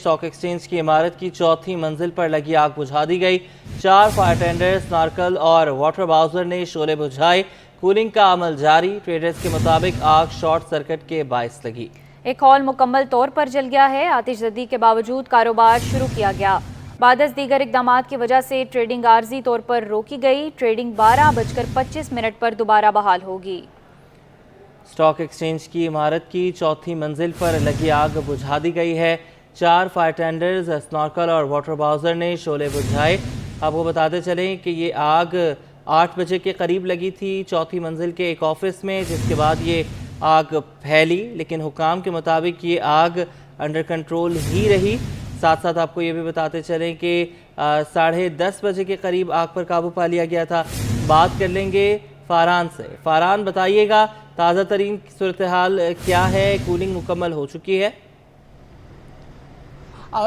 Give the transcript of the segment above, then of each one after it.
Stock exchange की इमारत की चौथी मंजिल पर लगी आग बुझा दी गई। 4 फायर टेंडर्स, स्नार्कल और वाटर बाउजर ने शोले बुझाए। कूलिंग का अमल जारी। ट्रेडर्स के मुताबिक आग शॉर्ट सर्किट के बायस लगी। एक हॉल मुकम्मल तौर पर जल गया है। आतिशज़दी के बावजूद कारोबार शुरू किया गया। बादस दीगर इक़दामात की वजह से ट्रेडिंग आर्जी तौर पर रोकी गई। ट्रेडिंग 12:25 पर दोबारा बहाल होगी। स्टॉक एक्सचेंज की इमारत की चौथी मंजिल पर लगी आग बुझा दी गई है। 4 फायर टेंडर्स, स्नॉर्कल और वाटर बाउजर ने शोले बुझाए। आपको बताते चलें कि ये आग 8 बजे के करीब लगी थी चौथी मंजिल के एक ऑफिस में, जिसके बाद ये आग फैली, लेकिन हुकाम के मुताबिक ये आग अंडर कंट्रोल ही रही। साथ साथ आपको ये भी बताते चलें कि 10:30 बजे के करीब आग पर काबू पा लिया गया था। बात कर लेंगे फारान से। फारान, बताइएगा ताज़ा तरीन सूरत हाल क्या है? कूलिंग मुकम्मल हो चुकी है?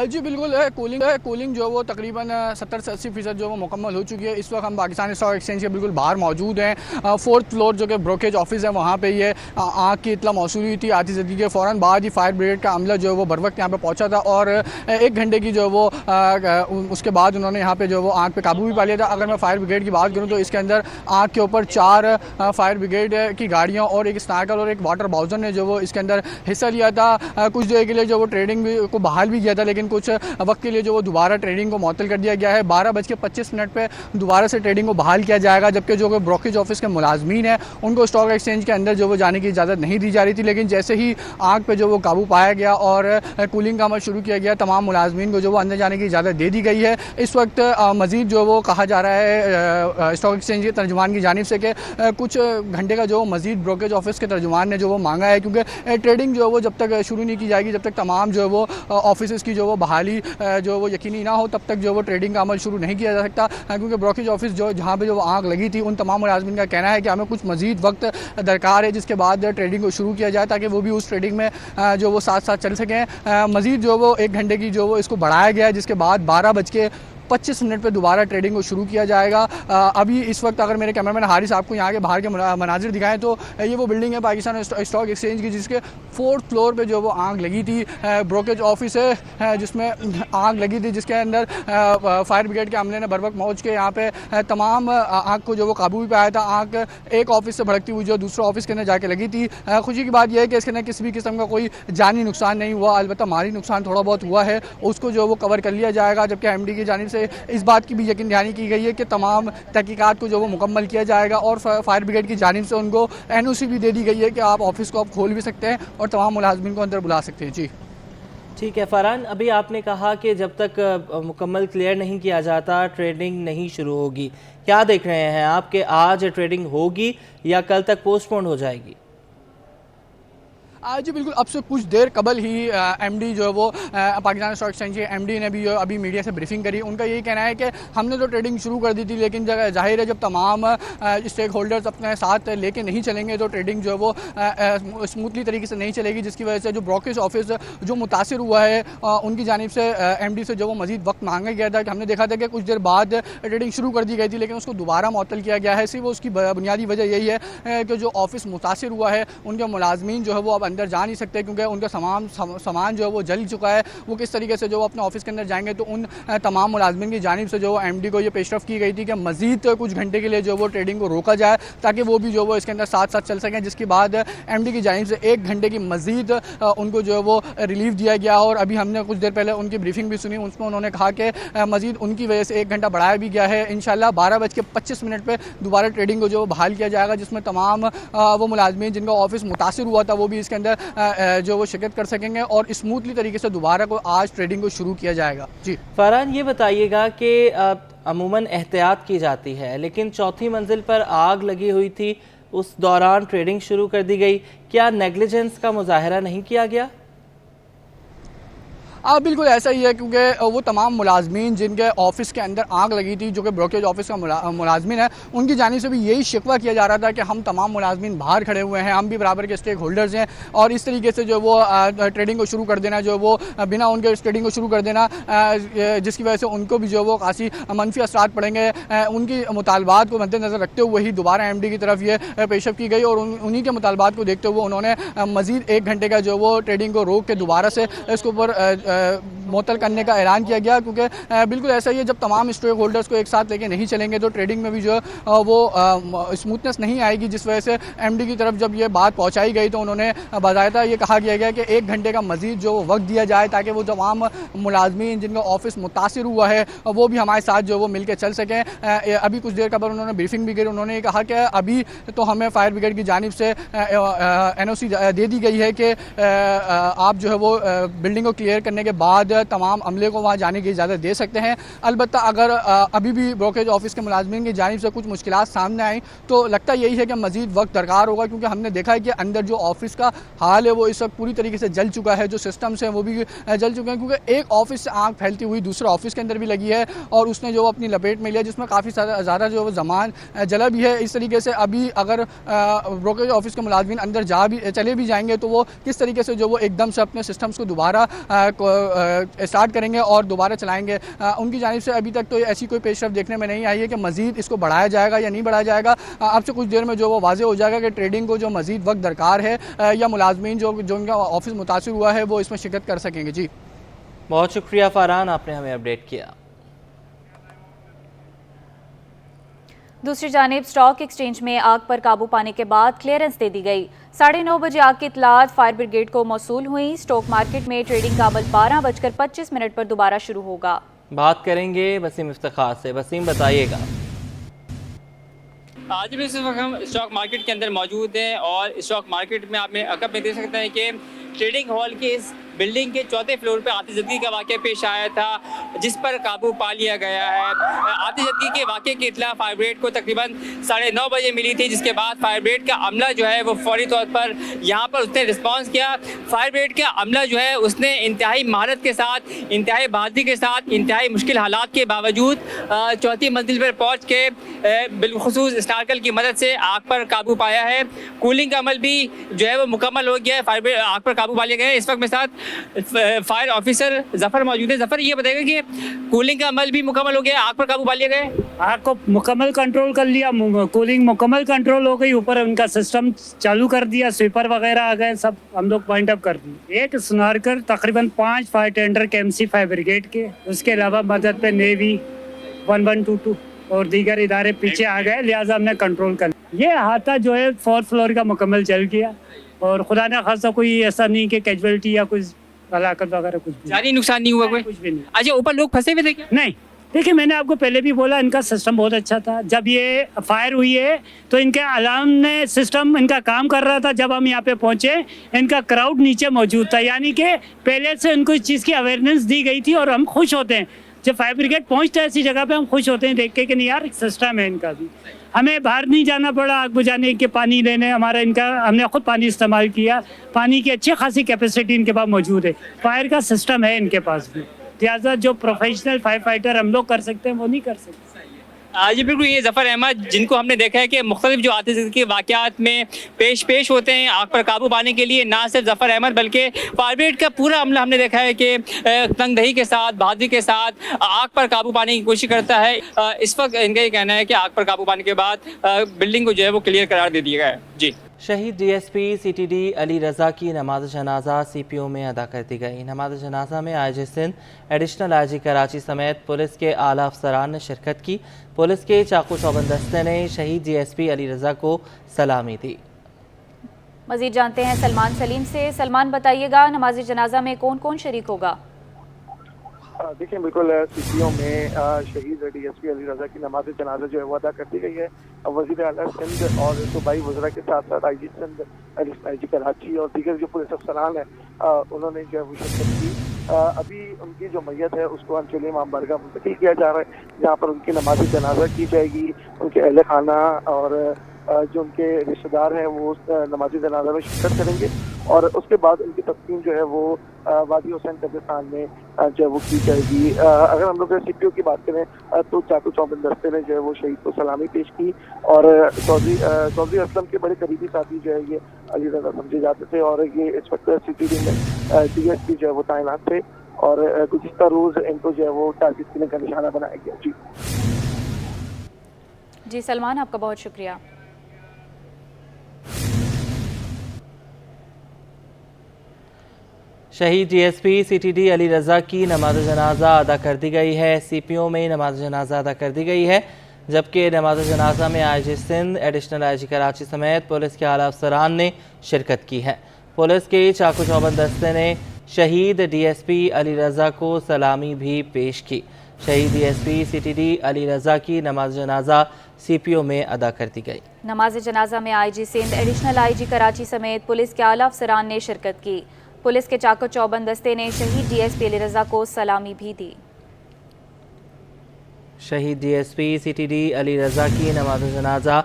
जी बिल्कुल, कूलिंग जो है वो तकरीबन 70 से 80% जो है वो मुकम्मल हो चुकी है। इस वक्त हम पाकिस्तानी स्टॉक एक्सचेंज के बिल्कुल बाहर मौजूद हैं। 4th फ्लोर जो कि ब्रोकेज ऑफिस है, वहाँ पे ये आग की इतला मौसूल हुई थी। आतिशज़दी के फ़ौरन बाद ही फायर ब्रिगेड का अमला जो है वो बर वक्त यहाँ पे पहुँचा था और 1 घंटे की जो है वो उसके बाद उन्होंने यहाँ पे जो है वो आग पे काबू भी पा लिया था। अगर मैं फायर ब्रिगेड की बात करूँ तो इसके अंदर आग के ऊपर 4 फायर ब्रिगेड की गाड़ियाँ और एक स्नार्कल और एक वाटर बाउजर ने जो वो इसके अंदर हिस्सा लिया था। कुछ देर के लिए जो वो ट्रेडिंग को बहाल भी किया था, लेकिन कुछ वक्त के लिए जो वो दोबारा ट्रेडिंग को मुअत्तल कर दिया गया है। 12:25 पे दोबारा से ट्रेडिंग को बहाल किया जाएगा, जबकि जो ब्रोकेज ऑफिस के मुलाजमीन हैं उनको स्टॉक एक्सचेंज के अंदर जो वो जाने की इजाज़त नहीं दी जा रही थी। लेकिन जैसे ही आग पे जो वो काबू पाया गया और कूलिंग का अमल शुरू किया गया, तमाम मुलाजमीन को जो वो अंदर जाने की इजाज़त दे दी गई है। इस वक्त मज़ीद जो वो कहा जा रहा है स्टॉक एक्सचेंज के तर्जुमान की जानिब से कि कुछ घंटे का जो मज़ीद ब्रोकेज ऑफिस के तर्जुमान ने जो वो मांगा है, क्योंकि ट्रेडिंग जो वो जब तक शुरू नहीं की जाएगी, जब तक तमाम जो है वो ऑफिस की जो वो बहाली जो वो यकीनी ना हो, तब तक जो वो ट्रेडिंग का अमल शुरू नहीं किया जा सकता। क्योंकि ब्रोकेज ऑफिस जो जहाँ पे जो वो आग लगी थी, उन तमाम मुलाजमीन का कहना है कि हमें कुछ मज़ीद वक्त दरकार है, जिसके बाद ट्रेडिंग को शुरू किया जाए ताकि वो भी उस ट्रेडिंग में जो वो साथ साथ चल सकें। मज़ीद जो वो 1 घंटे की जो वो इसको बढ़ाया गया है, जिसके बाद 12:25 पे दोबारा ट्रेडिंग को शुरू किया जाएगा। अभी इस वक्त अगर मेरे कैमरामैन हारिस आपको यहाँ के बाहर के मनाजिर दिखाएं तो ये वो बिल्डिंग है पाकिस्तान स्टॉक एक्सचेंज की, जिसके 4th फ्लोर पे जो वो आग लगी थी। ब्रोकेज ऑफिस है जिसमें आग लगी थी, जिसके अंदर फायर ब्रिगेड के अमले ने बर वक्त पहुँच के यहाँ पे तमाम आग को जो वो काबू भी पाया था। आग एक ऑफिस से भड़कती हुई जो दूसरे ऑफिस के अंदर जाके लगी थी। खुशी की बात यह है कि इसके अंदर किसी भी किस्म का कोई जानी नुकसान नहीं हुआ, अलबत्ता माली नुकसान थोड़ा बहुत हुआ है, उसको जो वो कवर कर लिया जाएगा। जबकि एमडी की जानिब से इस बात की भी यकीन दहानी की गई है कि तमाम तहकीकात को जो वो मुकम्मल किया जाएगा और फायर ब्रिगेड की जानिब से उनको NOC भी दे दी गई है कि आप ऑफिस को आप खोल भी सकते हैं और तमाम मुलाजमीन को अंदर बुला सकते हैं। जी ठीक है फरहान, अभी आपने कहा कि जब तक मुकम्मल क्लियर नहीं किया जाता ट्रेडिंग नहीं शुरू होगी। क्या देख रहे हैं आप कि आज ट्रेडिंग होगी या कल तक पोस्टपोन हो जाएगी? जी बिल्कुल, अब से कुछ देर कबल ही MD जो है वो पाकिस्तान स्टॉक एक्सचेंज के MD ने भी अभी मीडिया से ब्रीफिंग करी। उनका यही कहना है कि हमने तो ट्रेडिंग शुरू कर दी थी, लेकिन जाहिर है जब तमाम स्टेक होल्डर्स अपने साथ लेके नहीं चलेंगे तो ट्रेडिंग जो है वो स्मूथली तरीके से नहीं चलेगी, जिसकी वजह से जो ब्रोकेज ऑफिस जो मुतासिर हुआ है उनकी जानिब से MD से जो वो मज़ीद वक्त मांगा गया था। कि हमने देखा था कि कुछ देर बाद ट्रेडिंग शुरू कर दी गई थी, लेकिन उसको दोबारा मुअत्तल किया गया है। सिर्फ उसकी बुनियादी वजह यही है कि जो ऑफिस मुतासिर हुआ है उनके मुलाजमीन जो है वो अब अंदर जा नहीं सकते, क्योंकि उनका सामान जो है वो जल चुका है। वो किस तरीके से जो अपने ऑफिस के अंदर जाएंगे, तो उन तमाम मुलाजमीन की जानिब से जो MD को ये पेशरफ की गई थी कि मज़ीद कुछ घंटे के लिए जो वो ट्रेडिंग को रोका जाए ताकि वो भी जो वो इसके अंदर साथ साथ चल सकें। जिसके बाद MD की जानिब से 1 घंटे की मज़ीद उनको जो है वो रिलीफ दिया गया। और अभी हमने कुछ देर पहले उनकी ब्रीफिंग भी सुनी, उसमें उन्होंने कहा कि मज़ीद उनकी वजह से 1 घंटा बढ़ाया भी गया है। इंशाल्लाह 12:25 पे दोबारा ट्रेडिंग को जो बहाल किया जाएगा, जिसमें तमाम वो मुलाजमीन जिनका ऑफिस मुतासिर हुआ था वो भी इसके अंदर जो वो शिरकत कर सकेंगे और स्मूथली तरीके से दोबारा को आज ट्रेडिंग को शुरू किया जाएगा। जी फरहान, ये बताइएगा कि अमूमन एहतियात की जाती है, लेकिन चौथी मंजिल पर आग लगी हुई थी, उस दौरान ट्रेडिंग शुरू कर दी गई। क्या नेग्लिजेंस का मुजाहरा नहीं किया गया? बिल्कुल ऐसा ही है, क्योंकि वो तमाम मुलाजमीन जिनके ऑफिस के अंदर आग लगी थी, जो कि ब्रोकेज ऑफिस का मुलाजमीन है, उनकी जानिब से भी यही शिकवा किया जा रहा था कि हम तमाम मुलाजमीन बाहर खड़े हुए हैं, हम भी बराबर के स्टेक होल्डर्स हैं और इस तरीके से जो वो ट्रेडिंग को शुरू कर देना, जो वो बिना उनके ट्रेडिंग को शुरू कर देना, जिसकी वजह से उनको भी जो वो काफ़ी मनफी असरात पड़ेंगे। उनकी मुतालबात को मद्देनज़र रखते हुए ही दोबारा MD की तरफ ये पेशकश की गई और उन्हीं के मुतालबात को देखते हुए उन्होंने मज़ीद 1 घंटे का जो वो ट्रेडिंग को रोक के दोबारा से इसके ऊपर मुअत्तल करने का ऐलान किया गया, क्योंकि बिल्कुल ऐसा ही है, जब तमाम स्टेक होल्डर्स को एक साथ लेके नहीं चलेंगे तो ट्रेडिंग में भी जो वो स्मूथनेस नहीं आएगी, जिस वजह से एमडी की तरफ जब ये बात पहुंचाई गई तो उन्होंने बाकायदा ये कहा गया कि 1 घंटे का मजीद जो वक्त दिया जाए ताकि वो तमाम मुलाजमीन जिनका ऑफिस मुतासिर हुआ है वो भी हमारे साथ जो वो मिल के चल सकें। अभी कुछ देर कबल उन्होंने ब्रीफिंग भी की, उन्होंने ये कहा कि अभी तो हमें फायर ब्रिगेड की जानिब से NOC दे दी गई है कि आप जो है वो बिल्डिंग को क्लियर करने के बाद तमाम अमले को वहाँ जाने की इजाज़त दे सकते हैं। अलबत्ता अगर अभी भी ब्रोकरेज ऑफिस के मुलाजमीन की जानिब से कुछ मुश्किलात सामने आई तो लगता यही है कि मज़ीद वक्त दरकार होगा, क्योंकि हमने देखा है कि अंदर जो ऑफिस का हाल है वो इस वक्त पूरी तरीके से जल चुका है, जो सिस्टम्स हैं वो भी जल चुके हैं, क्योंकि एक ऑफिस से आग फैलती हुई दूसरे ऑफिस के अंदर भी लगी है और उसने जो अपनी लपेट में लिया, जिसमें काफ़ी ज़्यादा जो वो सामान जला भी है। इस तरीके से अभी अगर ब्रोकरेज ऑफिस के मुलाजमीन अंदर चले भी जाएंगे तो वो किस तरीके से जो वो एकदम से अपने सिस्टम्स को दोबारा स्टार्ट करेंगे और दोबारा चलाएंगे, उनकी जानिब से अभी तक तो ऐसी कोई पेशरफ देखने में नहीं आई है कि मज़ीद इसको बढ़ाया जाएगा या नहीं बढ़ाया जाएगा। अब से कुछ देर में जो वो वाज़े हो जाएगा कि ट्रेडिंग को जो मज़ीद वक्त दरकार है या मुलाजमीन जो उनका ऑफिस मुतासिर हुआ है वो इसमें शिरकत कर सकेंगे। जी बहुत शुक्रिया फरहान, आपने हमें अपडेट किया। दूसरी जानिब स्टॉक एक्सचेंज में आग पर काबू पाने के बाद क्लियरेंस दे दी गई। 9:30 बजे आग की इत्तलात फायर ब्रिगेड को मौसूल हुई। स्टॉक मार्केट में ट्रेडिंग का अमल 12:25 पर दोबारा शुरू होगा। बात करेंगे वसीम इफ्तिखार से। वसीम बताइएगा। आज भी इस वक्त हम स्टॉक मार्केट के अंदर मौजूद हैं और स्टॉक मार्केट में आप अकब में देख सकते हैं कि ट्रेडिंग हॉल के इस बिल्डिंग के 4थे फ्लोर पे आतिशबाजी का वाक़या पेश आया था, जिस पर काबू पा लिया गया है। आतिशबाजी के वाक़े की इत्तला फायर ब्रिगेड को तकरीबन 9:30 बजे मिली थी, जिसके बाद फायर ब्रिगेड का अमला जो है वो फौरी तौर पर यहाँ पर उसने रिस्पॉन्स किया। फायर ब्रिगेड का अमला जो है उसने इंतहाई महारत के साथ, इंतहाई बहादुरी के साथ, इंतहाई मुश्किल हालात के बावजूद 4थी मंजिल पर पहुँच के बिलखुसूस स्नार्कल की मदद से आग पर काबू पाया है। कूलिंग का अमल भी जो है वो मुकम्मल हो गया है, फायर ब्रिगेड आग पर काबू पा लिया गया है। इस वक्त मेरे साथ फायर ऑफिसर जफर मौजूद है। जफर, ये बताएगा कि कूलिंग का अमल भी मुकम्मल हो गया, आग पर काबू पा लिया गया? आग को मुकम्मल कंट्रोल कर लिया, कूलिंग मुकम्मल कंट्रोल हो गई, ऊपर उनका सिस्टम चालू कर दिया, स्वीपर वगैरह आ गए, सब हम लोग पॉइंट अप कर दिए। एक स्नार्कर, तकरीबन 5 fire tender KMC fire brigade के, उसके अलावा मदद पे नेवी 1122 और दीगर इदारे पीछे आ गए, लिहाजा हमने कंट्रोल कर लिया। ये अहाता जो है 4th फ्लोर का मुकम्मल जल गया और खुदा न खासा कोई ऐसा नहीं कि कैजुअलिटी या कुछ हलाकत वगैरह कुछ भी, जानी नुकसान नहीं हुआ कोई? कुछ भी नहीं। अच्छा, ऊपर लोग फंसे हुए थे क्या? नहीं, देखिए मैंने आपको पहले भी बोला इनका सिस्टम बहुत अच्छा था। जब ये फायर हुई है तो इनके अलार्म ने सिस्टम इनका काम कर रहा था। जब हम यहाँ पे पहुँचे इनका क्राउड नीचे मौजूद था, यानी कि पहले से इनको इस चीज़ की अवेयरनेस दी गई थी। और हम खुश होते हैं जब फायर ब्रिगेड पहुँचता है ऐसी जगह पे, हम खुश होते हैं देख के कि नहीं यार सिस्टम है इनका भी। हमें बाहर नहीं जाना पड़ा आग बुझाने के, पानी लेने हमारा इनका, हमने खुद पानी इस्तेमाल किया। पानी की अच्छी खासी कैपेसिटी इनके पास मौजूद है, फायर का सिस्टम है इनके पास भी। लिहाजा जो प्रोफेशनल फायर फाइटर हम लोग कर सकते हैं वो नहीं कर सकते। जी बिल्कुल, ये जफ़र अहमद जिनको हमने देखा है कि मुख्तलिफ जो आतिशबाजी के वाक़यात में पेश होते हैं आग पर काबू पाने के लिए, ना सिर्फ जफ़र अहमद बल्कि फायर ब्रिगेड का पूरा अमला हमने देखा है कि तंगदही के साथ, बहादुरी के साथ आग पर काबू पाने की कोशिश करता है। इस वक्त इनका ये कहना है कि आग पर काबू पाने के बाद बिल्डिंग को जो है वो क्लियर करार दे दिया गया है। जी, शहीद DSP CTD अली रज़ा की नमाज जनाजा CPO में अदा कर दी गई। नमाज जनाजा में IG Sindh, additional IG Karachi समेत पुलिस के आला अफसरान ने शिरकत की। पुलिस के चाकू चौबंद दस्ते ने शहीद DSP अली रज़ा को सलामी दी। मजीद जानते हैं सलमान सलीम से। सलमान बताइएगा, नमाज जनाजा में कौन कौन शरीक होगा? देखिए बिल्कुल CPO में शहीद DSP अली रज़ा की नमाज जनाजा जो है वो अदा कर दी गई है। वज़ीर आला सिंध और सूबाई वज़रा के साथ साथ IG सिंध, IG कराची और दीगर जो पुलिस अफसरान है उन्होंने जो है वो शिरकत की। अभी उनकी जो मैयत है उसको अंचल इमाम बारगाह मुंतकिल किया जा रहा है, जहाँ पर उनकी नमाज जनाजा की जाएगी। उनके अहले खाना और जो उनके रिश्तेदार हैं वो नमाज जनाजा में शिरकत करेंगे और उसके बाद उनकी तक़सीम जो है वो वादी हुसैन कब्रिस्तान में जो है वो की जाएगी। अगर हम लोग CPO की बात करें तो चाकू चौबंद दस्ते ने जो है वो शहीद को सलामी पेश की और चौधरी असलम के बड़े करीबी साथी जो है ये अली रज़ा समझे जाते थे और ये इस वक्त CTD में DSP जो है वो तैनात थे और गुज़िश्ता रोज़ इनको जो है वो टारगेट करने का निशाना बनाया गया। जी सलमान, आपका बहुत शुक्रिया। शहीद डीएसपी सीटीडी अली रज़ा की नमाज जनाजा अदा कर दी गई है। सीपीओ में नमाज जनाजा अदा कर दी गई है, जबकि नमाज जनाजा में IG Sindh, additional IG Karachi समेत पुलिस के आला अफसरान ने शिरकत की है। पुलिस के चाकू चौबंद दस्ते ने शहीद डीएसपी अली रज़ा को सलामी भी पेश की। शहीद डीएसपी सीटीडी अली रज़ा की नमाज जनाजा सीपीओ में अदा कर दी गई। नमाज जनाजा में IG Sindh, additional IG Karachi समेत पुलिस के आला अफसरान ने शिरकत की। पुलिस के चाको चौबंद दस्ते ने शहीद डीएसपी अली रज़ा को सलामी भी दी। शहीद डीएसपी सीटीडी अली रज़ा की नमाज जनाजा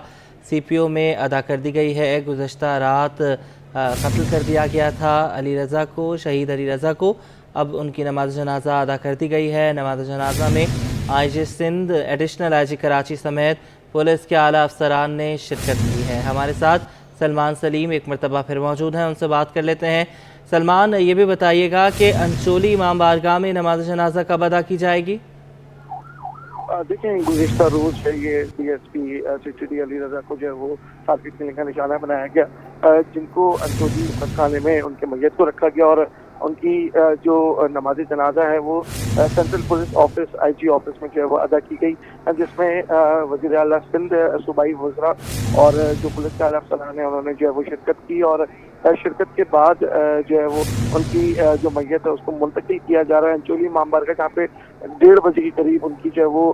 सीपीओ में अदा कर दी गई है। गुज़श्ता रात कत्ल कर दिया गया था अली रज़ा को, शहीद अली रज़ा को। अब उनकी नमाज जनाजा अदा कर दी गई है। नमाज जनाजा में IG Sindh, additional IG Karachi समेत पुलिस के आला अफसरान ने शिरकत की है। हमारे साथ सलमान सलीम एक मरतबा फिर मौजूद हैं, उनसे बात कर लेते हैं। सलमान, ये भी बताइएगा कि अंचोली इमाम बारगाह में नमाज जनाजा कब अदा की जाएगी? देखें, गुज़िश्ता रोज है ये डीएसपी सीटीडी अली रज़ा को जो है वो टारगेट करने का निशाना बनाया गया, जिनको अंचोली खाने में उनके मैयत को रखा गया और उनकी जो नमाज जनाजा है वो central police office IG office में जो है वो अदा की गई, जिसमें वज़ीर आला सिंध सूबाई वज़रा और जो पुलिस के आला अफसरान है उन्होंने जो है वो शिरकत की। और शिरकत के बाद जो है वो उनकी जो मैयत है उसको मुंतकिल किया जा रहा है अंचोली इमाम बारगाह, जहाँ पे 1:30 बजे के करीब उनकी जो है वो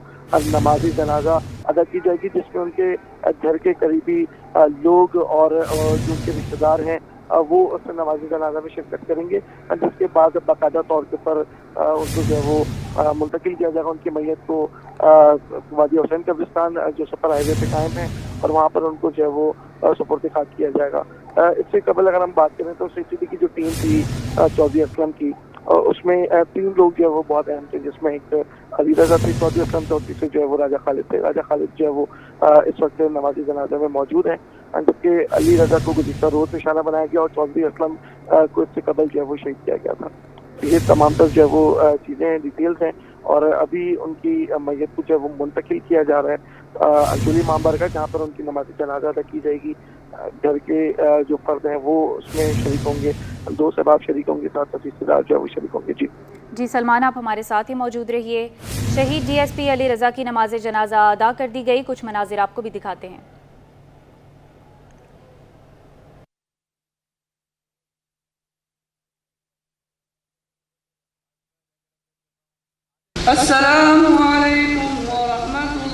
नमाज जनाजा अदा की जाएगी, जिसमें उनके घर के करीबी लोग और जो उनके रिश्तेदार हैं वो उस नमाज जनाजा में शिरकत करेंगे, जिसके बाद बाकायदा तौर के पर उनको जो है वो मुंतकिल किया जाएगा उनकी मैयत को वादी हुसैन कब्रिस्तान जो सफर हाईवे पे कायम है, और वहाँ पर उनको जो है वो सुपुर्द खाक किया जाएगा। इससे कबल अगर हम बात करें तो सीटीडी की जो टीम थी चौधरी असलम की, उसमें 3 लोग जो है वो बहुत अहम थे, जिसमें एक अली रज़ा थे, चौधरी असलम थे, और तीसरे जो है वो राजा खालिद थे। राजा खालिद जो है वो इस वक्त नमाजी जनाजा में मौजूद हैं, जबकि अली रज़ा को गुज़िश्ता रोज निशाना बनाया गया और चौधरी असलम को इससे कबल जो है वो शहीद किया गया था। ये तमाम तर जो है वो चीज़ें डिटेल्स हैं, और अभी उनकी मैयत को जो है वो मुंतकिल किया जा रहा है अंचोली इमाम बारगाह, जहाँ पर उनकी नमाज जनाजा अदा की जाएगी। घर के जो फर्द हैं वो उसमें शरीक होंगे, 2 सहबाब शरीक होंगे, साथ रिश्तेदार जो है वो शरीक होंगे। जी सलमान, आप हमारे साथ ही मौजूद रहिए। शहीद डीएसपी अली रज़ा की नमाज जनाजा अदा कर दी गई, कुछ मनाजिर आपको भी दिखाते हैं। अस्सलामु अलैकुम व रहमतुल्लाह।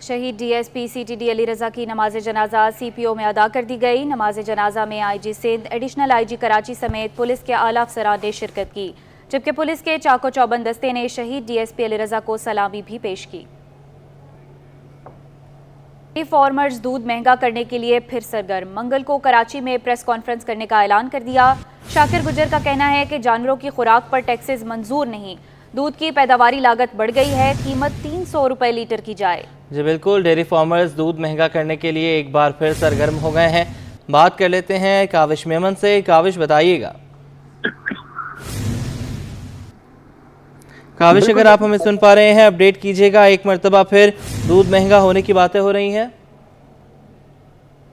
शहीद डीएसपी सीटीडी अली रज़ा की नमाज जनाजा सीपीओ में अदा कर दी गई। नमाज जनाजा में IG Sindh, additional IG Karachi समेत पुलिस के आला अफसरान ने शिरकत की, जबकि पुलिस के चाको चौबंद दस्ते ने शहीद डीएसपी अली रज़ा को सलामी भी पेश की। फार्मर्स दूध महंगा करने के लिए फिर सरगर्म, मंगल को कराची में प्रेस कॉन्फ्रेंस करने का ऐलान कर दिया। शाकिर गुजर का कहना है कि जानवरों की खुराक पर टैक्सेस मंजूर नहीं, दूध की पैदावारी लागत बढ़ गई है, कीमत 300 रुपए लीटर की जाए। जी बिल्कुल, डेयरी फार्मर्स दूध महंगा करने के लिए एक बार फिर सरगर्म हो गए हैं। बात कर लेते हैं काविश मेमन से। काविश, बताइएगा। काविश, अगर आप हमें सुन पा रहे हैं, अपडेट कीजिएगा। एक मरतबा फिर दूध महंगा होने की बातें हो रही हैं।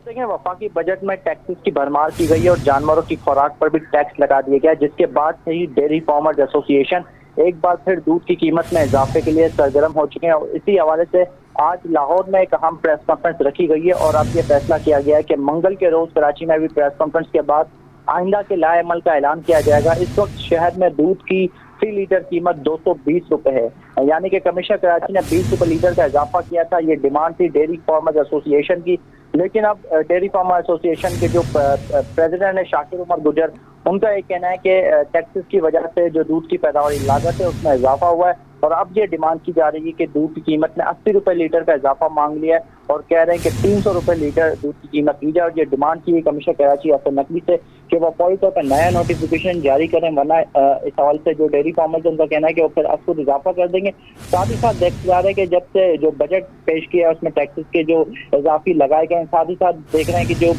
देखिए, वफाकी बजट में टैक्सेस की भरमार की गई है और जानवरों की खुराक पर भी टैक्स लगा दिया गया, जिसके बाद से ही डेयरी फार्मर्स एसोसिएशन एक बार फिर दूध की कीमत में इजाफे के लिए सरगर्म हो चुके हैं। और इसी हवाले से आज लाहौर में एक अहम प्रेस कॉन्फ्रेंस रखी गई है और अब ये फैसला किया गया है कि मंगल के रोज कराची में भी प्रेस कॉन्फ्रेंस के बाद आइंदा के लाए अमल का ऐलान किया जाएगा। इस वक्त शहर में दूध की 3 लीटर कीमत 220 रुपए है, यानी कि कमिश्नर कराची ने 20 रुपए लीटर का इजाफा किया था। ये डिमांड थी डेयरी फार्मर्स एसोसिएशन की, लेकिन अब डेयरी फार्मर एसोसिएशन के जो प्रेसिडेंट है शाकिर उमर गुजर, उनका ये कहना है कि टैक्सेस की वजह से जो दूध की पैदावारी लागत है उसमें इजाफा हुआ है और अब ये डिमांड की जा रही है कि दूध की कीमत में 80 रुपए लीटर का इजाफा मांग लिया है और कह रहे हैं कि 300 रुपए लीटर दूध की कीमत दी जाए। और ये डिमांड की कमिश्नर कराची अफसर नकवी से कि वो फौरी तौर पर नया नोटिफिकेशन जारी करें, वरना इस हवाले से जो डेयरी फार्मर्स उनका कहना है कि वो फिर अब खुद इजाफा कर देंगे। साथ ही साथ देखा जा रहा है कि जब से जो बजट पेश किया है उसमें टैक्सेस के जो इजाफी लगाए गए हैं, साथ ही साथ देख रहे हैं कि जो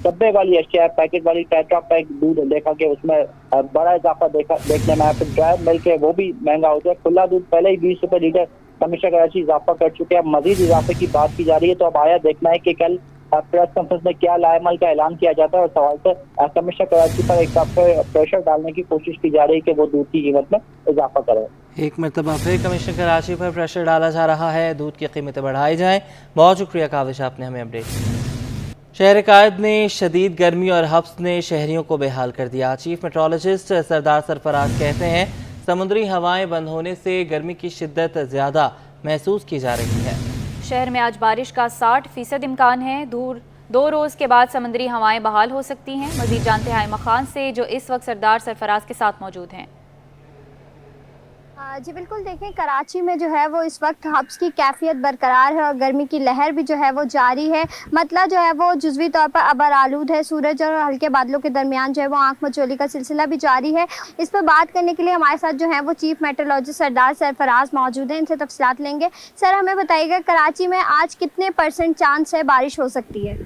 डब्बे वाली अशिया, पैकेट वाली टेट्रा पैक दूध देखा कि उसमें बड़ा इजाफा देखने में आया। फिर ड्राई मिल्क है वो भी महंगा हो गया। खुला दूध पहले ही 20 रुपए लीटर कमिश्नर कराची इजाफा कर चुके हैं, अब मजीद इजाफे की बात की जा रही है। तो अब आया देखना है कि कल प्रेस कॉन्फ्रेंस में क्या लाएमल का ऐलान किया जाता है और सवाल से कमिश्नर कराची पर एक प्रेशर डालने की कोशिश की जा रही है कि वो दूध की कीमत में इजाफा करे। एक मरतबा फिर कमिश्नर कराची पर प्रेशर डाला जा रहा है, दूध की कीमतें बढ़ाई जाएं। बहुत शुक्रिया काविश, आपने हमें अपडेट किया। शहर कायद में शदीद गर्मी और हब्स ने शहरियों को बेहाल कर दिया। चीफ मेट्रोलॉजिस्ट सरदार सरफराज कहते हैं समुद्री हवाएं बंद होने से गर्मी की शिद्दत ज़्यादा महसूस की जा रही है। शहर में आज बारिश का 60% इम्कान है। 2 रोज़ के बाद समुद्री हवाएं बहाल हो सकती हैं। मजीद जानते हैं आइमा खान से, जो इस वक्त सरदार सरफराज के साथ मौजूद हैं। जी बिल्कुल, देखें कराची में जो है वो इस वक्त हब्स की कैफियत बरकरार है और गर्मी की लहर भी जो है वो जारी है। मतलब जो है वो जुज़वी तौर पर अबर आलूद है, सूरज और हल्के बादलों के दरमियान जो है वो आंख मचोली का सिलसिला भी जारी है। इस पर बात करने के लिए हमारे साथ जो है वो चीफ मेट्रोलॉजिस्ट सरदार सरफराज मौजूद हैं, इनसे तफसीलात लेंगे। सर, हमें बताइएगा कराची में आज कितने % चांस है बारिश हो सकती है?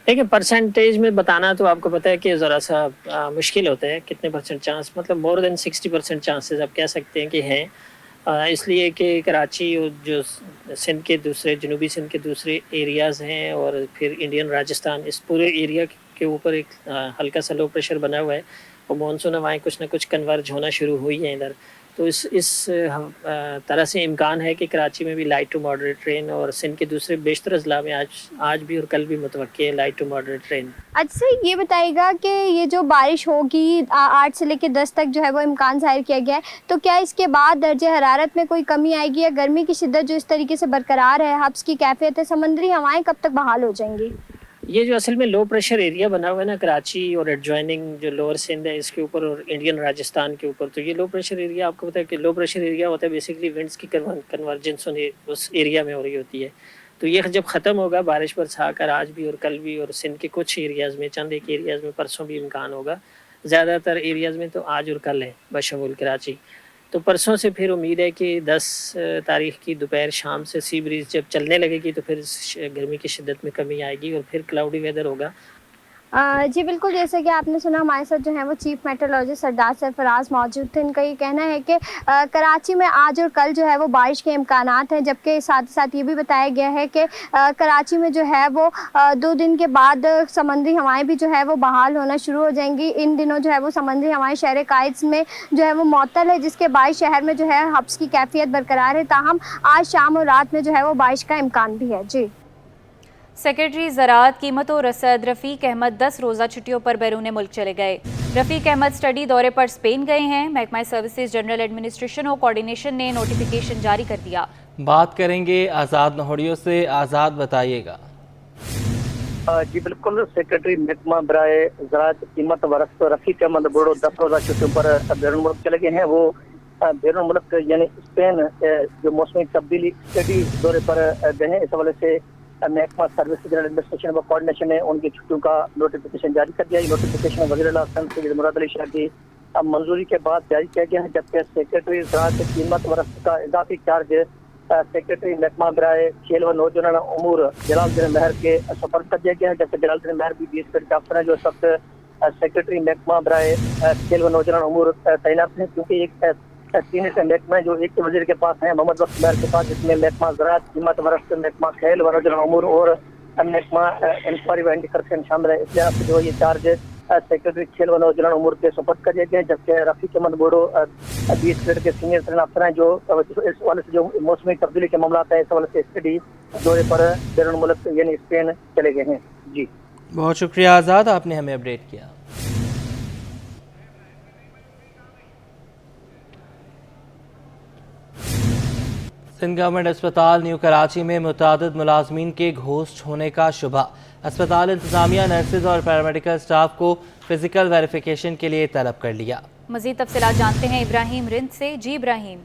देखिए, परसेंटेज में बताना तो आपको पता है कि ज़रा सा मुश्किल होता है। कितने % चांस, मतलब मोर देन 60% चांसेस आप कह सकते हैं कि हैं। इसलिए कि कराची और जो सिंध के दूसरे, जनूबी सिंध के दूसरे एरियाज़ हैं और फिर इंडियन राजस्थान, इस पूरे एरिया के ऊपर एक हल्का सा लो प्रेशर बना हुआ है और मानसून हवाएं कुछ ना कुछ कन्वर्ज होना शुरू हुई हैं इधर। तो इस तरह से इम्कान है कि कराची में भी लाइट टू मॉडरेट रेन और सिंध के दूसरे बेशतर अजला में आज भी और कल भी मुतवक्की है लाइट टू मॉडरेट रेन। अच्छा, ये बताइएगा कि ये जो बारिश होगी 8 से लेकर 10 तक जो है वो इम्कान जाहिर किया गया है, तो क्या इसके बाद दर्जे हरारत में कोई कमी आएगी या गर्मी की शिद्दत जो इस तरीके से बरकरार है, हब्स की कैफियत है, समुद्री हवाएं कब तक बहाल हो जाएंगी? ये जो असल में लो प्रेशर एरिया बना हुआ है ना कराची और एडजॉइनिंग जो लोअर सिंध है इसके ऊपर और इंडियन राजस्थान के ऊपर, तो ये लो प्रेशर एरिया, आपको पता है कि लो प्रेशर एरिया होता है बेसिकली विंड्स की कन्वर्जेंस उस एरिया में हो रही होती है। तो ये जब ख़त्म होगा बारिश बरसा कर आज भी और कल भी, और सिंध के कुछ एरियाज़ में, चंद एक एरियाज़ में परसों भी इम्कान होगा, ज़्यादातर एरियाज़ में तो आज और कल है बशमूल कराची। तो परसों से फिर उम्मीद है कि 10 तारीख की दोपहर शाम से सी ब्रीज जब चलने लगेगी तो फिर गर्मी की शिद्दत में कमी आएगी और फिर क्लाउडी वेदर होगा। जी बिल्कुल, जैसे कि आपने सुना हमारे साथ जो है वो चीफ मेट्रोलॉजिस्ट सरदार सरफराज मौजूद थे। इनका ये कहना है कि कराची में आज और कल जो है वो बारिश के इम्कानात हैं, जबकि साथ ही साथ ये भी बताया गया है कि कराची में जो है वो 2 दिन के बाद समंदरी हवाएं भी जो है वो बहाल होना शुरू हो जाएंगी। इन दिनों जो है वो समंदरी हवाएं शहर कायद में जो है वो मअतल है, जिसके बाद शहर में जो है हब्स की कैफियत बरकरार है। ताहम आज शाम और रात में जो है वो बारिश का इम्कान भी है। जी, सेक्रेटरी ज़राअत कीमत और रसद रफ़ीक अहमद 10 रोज़ा छुट्टियों पर बैरून मुल्क चले गए। रफ़ीक अहमद स्टडी दौरे पर स्पेन गए हैं। महकमा सर्विसेज, जनरल एडमिनिस्ट्रेशन और कोऑर्डिनेशन ने नोटिफिकेशन जारी कर दिया। बात करेंगे आज़ाद नहोड़ियों से। आज़ाद, बताइएगा। जी बिल्कुल, सेक्रेटरी महकमा बराए ज़राअत कीमत व रसद रफ़ीक अहमद बुढ़ो 10 रोज़ा छुट्टियों पर बैरून मुल्क चले गए हैं। वो बैरून मुल्क यानी स्पेन जो मौसमी तब्दीली स्टडी दौरे पर गए हैं। इस हवाले से महकमा सर्विस जनरल एडमिनिस्ट्रेशन व कोऑर्डिनेशन ने उनकी छुट्टियों का नोटिफिकेशन जारी कर दिया। नोटिफिकेशन वज़ीर-ए-आला सैयद मुराद अली शाह की मंजूरी के बाद जारी किया गया है, जबकि सेक्रेटरी ज़राअत कीमत व रसद का इजाफी चार्ज सेक्रेटरी महकमा बराए खेल व नौजवान उमूर जलालुद्दीन महर के सुपर्द कर दिया गया है। जबकि जलालुद्दीन महर भी 20 के अफसर हैं जो इस वक्त सेक्रेटरी महकमा बराए खेल व नौजवान उमूर तैनात हैं, क्योंकि एक 3 ऐसे महकमे जो एक वजीर के पास हैं, मोहम्मद वक्त महर के पास, जिसमें महकमा ज़राअत कीमत व रसद, महकमा खेल व नौजवान उमूर और महकमा इंक्वायरी व एंटी करप्शन शामिल है। इसलिए जो ये चार्ज सेक्रेटरी खेल व नौजवान उमूर के सुपर्द कर दिए गए। जबकि रफ़ीक अहमद बुढ़ो 20 ग्रेड के सीनियर तरीन अफसर हैं जो इस हवाले से जो मौसमी तब्दीली के मामला है, इस हवाले से स्टडी दौरे पर बैरून मुल्क यानी स्पेन चले गए हैं। जी, बहुत शुक्रिया आज़ाद, आपने हमें अपडेट किया। सिंध गवर्नमेंट अस्पताल न्यू कराची में मुतादिद मुलाजमीन के घोस्ट होने का शुबा। अस्पताल इंतजामिया नर्सेज और पैरामेडिकल स्टाफ को फिजिकल वेरिफिकेशन के लिए तलब कर लिया। मज़ीद तफसीलात जानते हैं इब्राहिम रिंद से। जी इब्राहिम।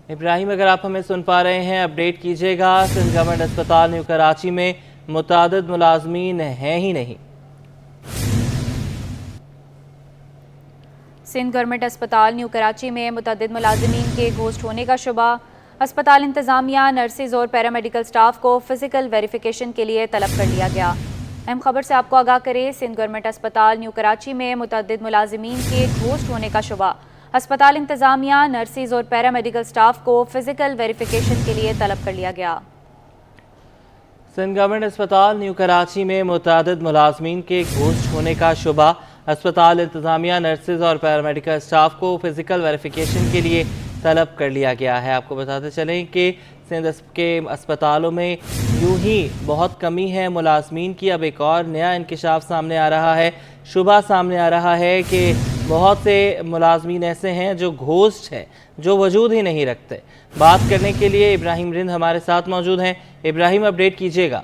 इब्राहिम, अगर आप हमें सुन पा रहे हैं अपडेट कीजिएगा। सिंध गवर्नमेंट अस्पताल न्यू कराची में मुतादिद मुलाजमीन हैं ही नहीं। सिंध गवर्नमेंट अस्पताल न्यू कराची में मुतअद्दिद मुलाजमीन के घोस्ट होने का शुबा। अस्पताल इंतजामिया, नर्सिस और पैरामेडिकल स्टाफ को फिजिकल वेरिफिकेशन के लिए तलब कर लिया गया। अहम खबर से आपको आगाह करें, सिंध गवर्नमेंट अस्पताल न्यू कराची में मुतअद्दिद मुलाजमीन के घोस्ट होने का शुबा। अस्पताल इंतजामिया, नर्सिस और पैरामेडिकल स्टाफ को फिजिकल वेरिफिकेशन के लिए तलब कर लिया गया। सिंध गवर्नमेंट अस्पताल न्यू कराची में मुतअद्दिद मुलाजमीन के घोस्ट होने का शुबा। अस्पताल इंतजामिया, नर्सिस और पैरामेडिकल स्टाफ को फिजिकल वेरिफिकेशन के लिए तलब कर लिया गया है। आपको बताते चलें कि सिंध के अस्पतालों में यूं ही बहुत कमी है मुलाजमीन की। अब एक और नया इंकिशाफ सामने आ रहा है, शुबा सामने आ रहा है कि बहुत से मुलाजमीन ऐसे हैं जो घोस्ट हैं, जो वजूद ही नहीं रखते। बात करने के लिए इब्राहिम रिंद हमारे साथ मौजूद हैं। इब्राहिम, अपडेट कीजिएगा।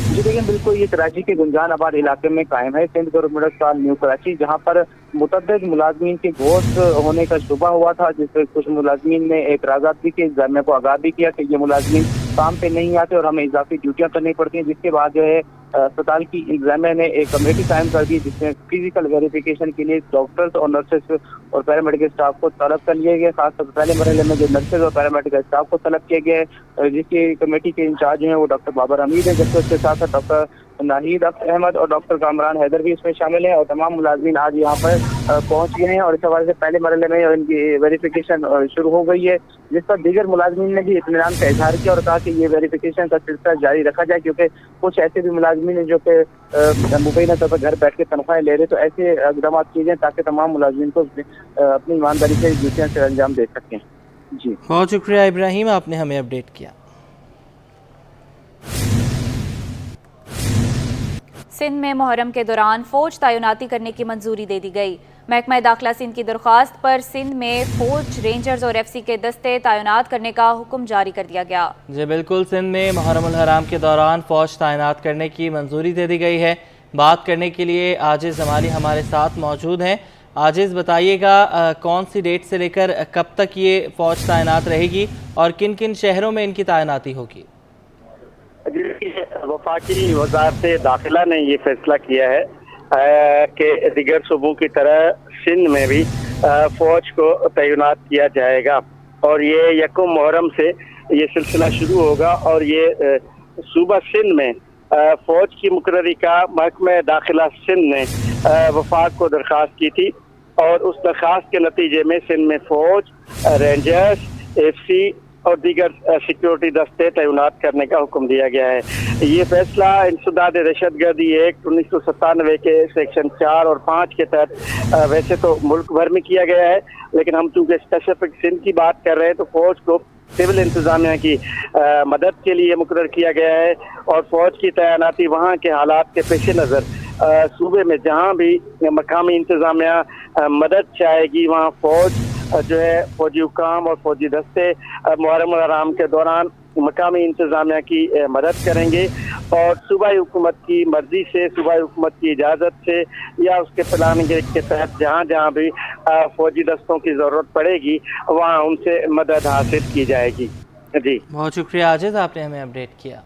जी देखिए, बिल्कुल ये कराची के गुंजान आबाद इलाके में कायम है सिंध गवर्नमेंट अस्पताल न्यू कराची, जहां पर मुतअद्दिद मुलाजमीन के घोस्ट होने का शुबा हुआ था, जिसमें कुछ मुलाजमीन ने एतराज़ात भी किए, इंतजामिया को आगाह भी किया कि ये मुलाजमीन काम पे नहीं आते और हमें इजाफी ड्यूटियां करनी पड़ती हैं। जिसके बाद जो है अस्पताल की इंतजामिया ने एक कमेटी कायम कर दी, जिसमें फिजिकल वेरिफिकेशन के लिए डॉक्टर्स और नर्सेस और पैरामेडिकल स्टाफ को तलब कर लिए गए। खासतौर पर पहले मरहले में जो नर्सेज और पैरामेडिकल स्टाफ को तलब किए गए, जिसकी कमेटी के इंचार्ज हैं वो डॉक्टर बाबर हमीद है, जबकि उसके साथ साथ डॉक्टर नाहिद अहमद और डॉक्टर कामरान हैदर भी इसमें शामिल हैं। और तमाम मुलाजमीन आज यहाँ पर पहुँच गए हैं और इस हवाले से पहले मरहले में इनकी वेरिफिकेशन शुरू हो गई है, जिस पर दीगर मुलाजमीन ने भी इत्मीनान का इजहार किया और कहा कि ये वेरिफिकेशन का सिलसिला जारी रखा जाए, क्योंकि कुछ ऐसे भी मुलाजमीन हैं जो कि मुबैना तौर पर घर बैठ के तनख्वाहें ले रहे, तो ऐसे इक़दाम किए जाएँ ताकि तमाम मुलाजमीन को अपनी ईमानदारी से ड्यूटियाँ से अंजाम दे सकें। जी, बहुत शुक्रिया इब्राहिम, आपने हमें अपडेट किया। सिंध में मुहर्रम के दौरान फौज तैनाती करने की मंजूरी दे दी गई। महकमा दाखिला सिंध की दरख्वास्त पर सिंध में फौज, रेंजर्स और FC के दस्ते तैनात करने का हुक्म जारी कर दिया गया। जी बिल्कुल, सिंध में मुहर्रम उल हराम के दौरान फौज तैनात करने की मंजूरी दे दी गई है। बात करने के लिए आजिज़ जमाली हमारे साथ मौजूद हैं। आजिज़, बताइएगा कौन सी डेट से लेकर कब तक ये फौज तैनात रहेगी और किन किन शहरों में इनकी तैनाती होगी? वफाकी वज़ारत दाखिला ने ये फैसला किया है कि दिगर सूबों की तरह सिंध में भी फौज को तैनात किया जाएगा और ये यकम मुहर्रम से ये सिलसिला शुरू होगा। और ये सूबा सिंध में फौज की मुकर्ररी का महकमा दाखिला सिंध ने वफाक को दरख्वास्त की थी और उस दरख्वास्त के नतीजे में सिंध में फौज, रेंजर्स, FC और दीगर सिक्योरिटी दस्ते तैनात करने का हुक्म दिया गया है। ये फैसला इंसदाद दहशतगर्दी एक्ट 1997 के सेक्शन 4 और 5 के तहत वैसे तो मुल्क भर में किया गया है, लेकिन हम चूँकि स्पेसिफिक सिंध की बात कर रहे हैं तो फौज को सिविल इंतजामिया की मदद के लिए मुकर्रर किया गया है और फौज की तैनाती वहाँ के हालात के पेश नज़र सूबे में जहाँ भी मकामी इंतजामिया मदद चाहेगी वहाँ फौज जो है फौजी हुकाम और फौजी दस्ते मुहर्रम उल हराम के दौरान मकामी इंतजामिया की मदद करेंगे और सूबाई हुकूमत की मर्जी से, सूबाई हुकूमत की इजाज़त से या उसके प्लान के तहत जहाँ जहाँ भी फौजी दस्तों की ज़रूरत पड़ेगी वहाँ उनसे मदद हासिल की जाएगी। जी, बहुत शुक्रिया आजिज़, आपने हमें अपडेट किया।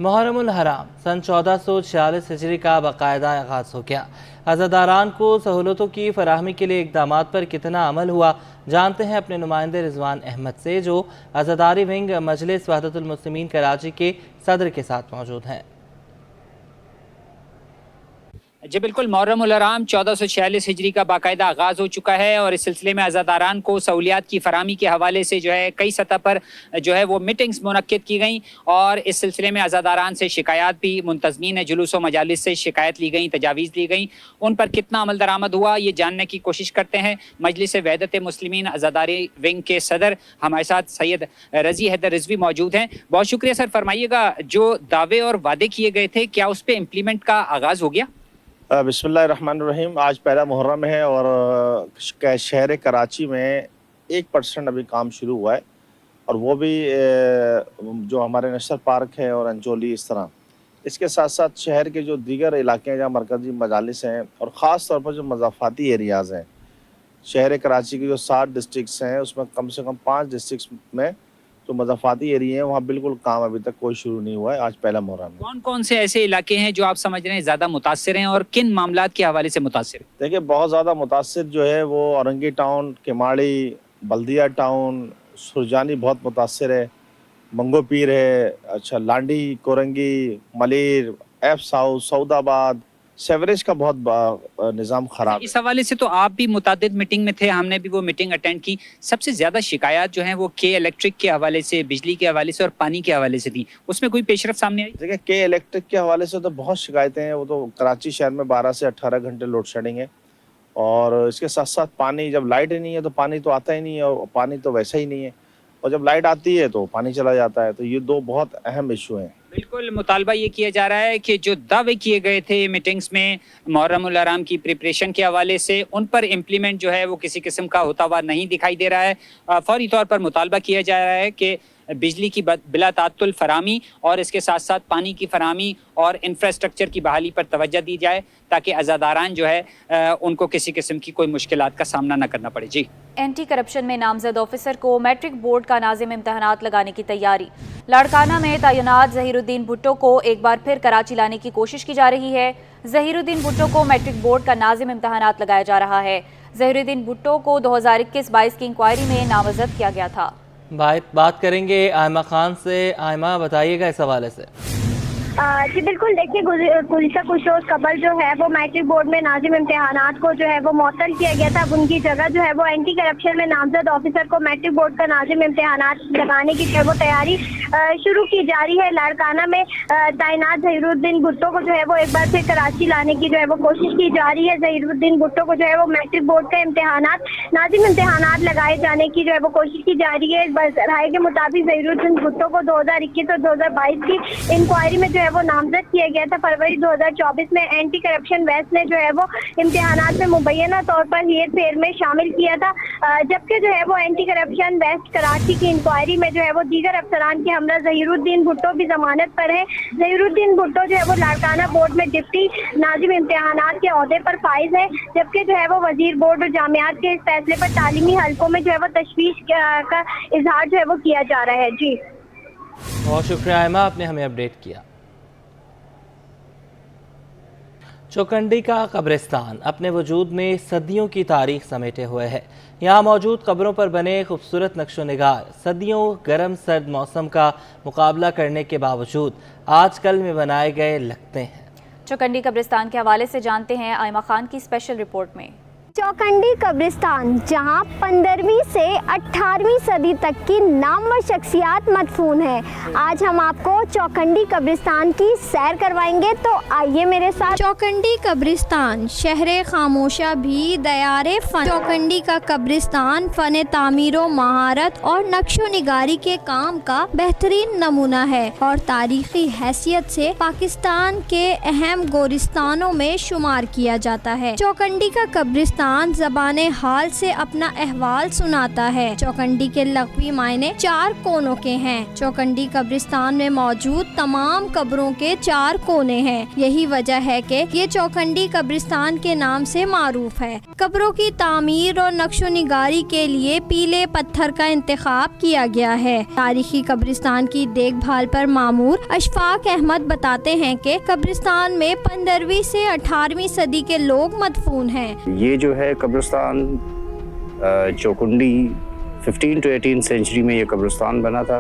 मुहर्रम उल हराम सन 1446 हिजरी का बाकायदा आगाज़ हो गया। अज़ादारान को सहूलतों की फराहमी के लिए इक़दामात पर कितना अमल हुआ, जानते हैं अपने नुमाइंदे रिजवान अहमद से, जो अज़ादारी विंग मजलिस वहदतुल मुस्लिमीन कराची के सदर के साथ मौजूद हैं। जी बिल्कुल, मुहर्रम उल हराम 1446 हिजरी का बाकायदा आगाज़ हो चुका है और इस सिलसिले में अज़ादारान को सहूलियात की फराहमी के हवाले से जो है कई सतह पर जो है वो मीटिंग्स मुनक्किद की गई और इस सिलसिले में अज़ादारान से शिकायत भी, मुंतज़मीन जुलूस व मजालिस से शिकायत ली गई, तजावीज़ ली गई। उन पर कितना अमल दरामद हुआ ये जानने की कोशिश करते हैं। मजलिस वहदत मुस्लिमीन अज़ादारी विंग के सदर हमारे साथ सैयद रज़ी हैदर रिजवी मौजूद हैं। बहुत शुक्रिया सर, फरमाइएगा जो दावे और वादे किए गए थे क्या उस पर इम्प्लीमेंट का आगाज़ हो गया? बिस्मिल्लाहिर्रहमानिर्रहीम। आज पहला मुहर्रम है और शहर कराची में 1% अभी काम शुरू हुआ है और वो भी जो हमारे नेशनल पार्क है और अंजोली, इस तरह इसके साथ साथ शहर के जो दीगर इलाके हैं जहाँ मरकज़ी मजालिस हैं और ख़ास तौर पर जो मज़ाफ़ाती एरियाज़ हैं शहर कराची की जो 7 डिस्ट्रिक्ट्स हैं उसमें कम से कम 5 डिस्ट्रिक्ट्स में जो मज़ाफ़ाती एरिया हैं वहाँ बिल्कुल काम अभी तक कोई शुरू नहीं हुआ है। आज पहला मुहर्रम है। कौन कौन से ऐसे इलाके हैं जो आप समझ रहे हैं ज़्यादा मुतासिर हैं और किन मामलात के हवाले से मुतासिर? देखिए, बहुत ज़्यादा मुतासिर जो है वो औरंगी टाउन, केमाड़ी, बल्दिया टाउन, सुरजानी बहुत मुतासिर है, मंगो पीर है, अच्छा लांडी, कोरंगी, मलिर, एफ साउथ, सऊदाबाद, सेवरेज का बहुत निज़ाम ख़राब है। इस हवाले से तो आप भी मुतादिद मीटिंग में थे, हमने भी वो मीटिंग अटेंड की। सबसे ज़्यादा शिकायत जो हैं वो के इलेक्ट्रिक के हवाले से, बिजली के हवाले से और पानी के हवाले से थी। उसमें कोई पेशरफ सामने आई? देखिए, के इलेक्ट्रिक के हवाले से तो बहुत शिकायतें हैं। वो तो कराची शहर में 12 से 18 घंटे लोड शेडिंग है और इसके साथ साथ पानी, जब लाइट ही नहीं है तो पानी तो आता ही नहीं है और पानी तो वैसा ही नहीं है, और जब लाइट आती है तो पानी चला जाता है। तो ये 2 बहुत अहम इशू हैं। बिल्कुल, मुतालबा ये किया जा रहा है कि जो दावे किए गए थे मीटिंग्स में मुहर्रमुल हराम की प्रिपरेशन के हवाले से, उन पर इम्प्लीमेंट जो है वो किसी किस्म का होता हुआ नहीं दिखाई दे रहा है। फौरी तौर पर मुतालबा किया जा रहा है कि बिजली की बिला तात्तुल फरामी और इसके साथ साथ पानी की फरामी और इंफ्रास्ट्रक्चर की बहाली पर तवज्जो दी जाए ताकि अज़ादारान जो है उनको किसी किस्म की कोई मुश्किलात का सामना न करना पड़े। जी, एंटी करप्शन में नामजद ऑफिसर को मैट्रिक बोर्ड का नाज़िम इम्तहानात लगाने की तैयारी। लाड़काना में तैनात ज़हीरुद्दीन भुट्टो को एक बार फिर कराची लाने की कोशिश की जा रही है। ज़हीरुद्दीन भुट्टो को मैट्रिक बोर्ड का नाज़िम इम्तहानात लगाया जा रहा है। ज़हीरुद्दीन भुट्टो को 2021-22 की इंक्वायरी में नामजद किया गया था। बात करेंगे आयमा खान से। आयमा, बताइएगा इस हवाले से। जी बिल्कुल, देखिए गुज़िश्ता कुछ रोज़ कबल जो है वो मैट्रिक बोर्ड में नाज़िम इम्तिहानात को जो है वो मअतल किया गया था। अब उनकी जगह जो है वो एंटी करप्शन में नामजद ऑफिसर को मैट्रिक बोर्ड का नाज़िम इम्तिहानात लगाने की जो है वो तैयारी शुरू की जा रही है। लाड़काना में तैनात ज़हीरुद्दीन भुट्टो को जो है वो एक बार फिर कराची लाने की जो है वो कोशिश की जा रही है। ज़हीरुद्दीन भुट्टो को जो है वो मैट्रिक बोर्ड का नाज़िम इम्तिहानात लगाए जाने की जो है वो कोशिश की जा रही है। राय के मुताबिक ज़हीरुद्दीन भुट्टो को 2021 और 2022 की इंक्वायरी में जो है वो नामजद किया गया था। फरवरी 2024 में एंटी करप्शन वेस्ट ने जो है वो इम्तिहानात में मुबैना तौर पर हेर फेर में शामिल किया था, जबकि जो है वो एंटी करप्शन वेस्ट कराची की इंक्वायरी में जो है वो दीगर अफसरान के हमरा ज़हीरुद्दीन भुट्टो भी जमानत पर है। ज़हीरुद्दीन भुट्टो जो है वो लाड़काना बोर्ड में डिप्टी नाज़िम इम्तिहानात के ओहदे पर फाइज है, जबकि जो है वो वजीर बोर्ड और जामियात के इस फैसले पर तालीमी हलकों में जो है वो तशवीश का इजहार जो है वो किया जा रहा है। जी, बहुत शुक्रिया आयमा, आपने हमें अपडेट किया। चौकंडी का कब्रिस्तान अपने वजूद में सदियों की तारीख समेटे हुए है। यहाँ मौजूद कब्रों पर बने खूबसूरत नक्शो निगार सदियों गर्म सर्द मौसम का मुकाबला करने के बावजूद आजकल में बनाए गए लगते हैं। चौकंडी कब्रिस्तान के हवाले से जानते हैं आयमा खान की स्पेशल रिपोर्ट में। चौकंडी कब्रिस्तान, जहां 15वीं से 18वीं सदी तक की नामवर शख्सियात मदफून है। आज हम आपको चौकंडी कब्रिस्तान की सैर करवाएंगे, तो आइए मेरे साथ। चौकंडी कब्रिस्तान शहर खामोशा भी दयारे फन। चौकंडी का कब्रिस्तान फन तामीर महारत और नक्शो निगारी के काम का बेहतरीन नमूना है और तारीखी हैसियत से पाकिस्तान के अहम गोरिस्तानों में शुमार किया जाता है। चौकंडी का कब्रिस्तान ज़बाने हाल से अपना अहवाल सुनाता है। चौकंडी के लग़वी मायने 4 कोनों के हैं। चौकंडी कब्रिस्तान में मौजूद तमाम कब्रों के 4 कोने हैं। यही वजह है कि ये चौकंडी कब्रिस्तान के नाम से मारूफ है। कब्रों की तामीर और नक्शो निगारी के लिए पीले पत्थर का इंतखाब किया गया है। तारीखी कब्रिस्तान की देखभाल पर मामूर अशफाक अहमद बताते हैं कि कब्रिस्तान में 15वीं से 18वीं सदी के लोग मदफून हैं। ये जो है कब्रिस्तान चौकुंडी 15 to 18 सेंचुरी में ये कब्रिस्तान बना था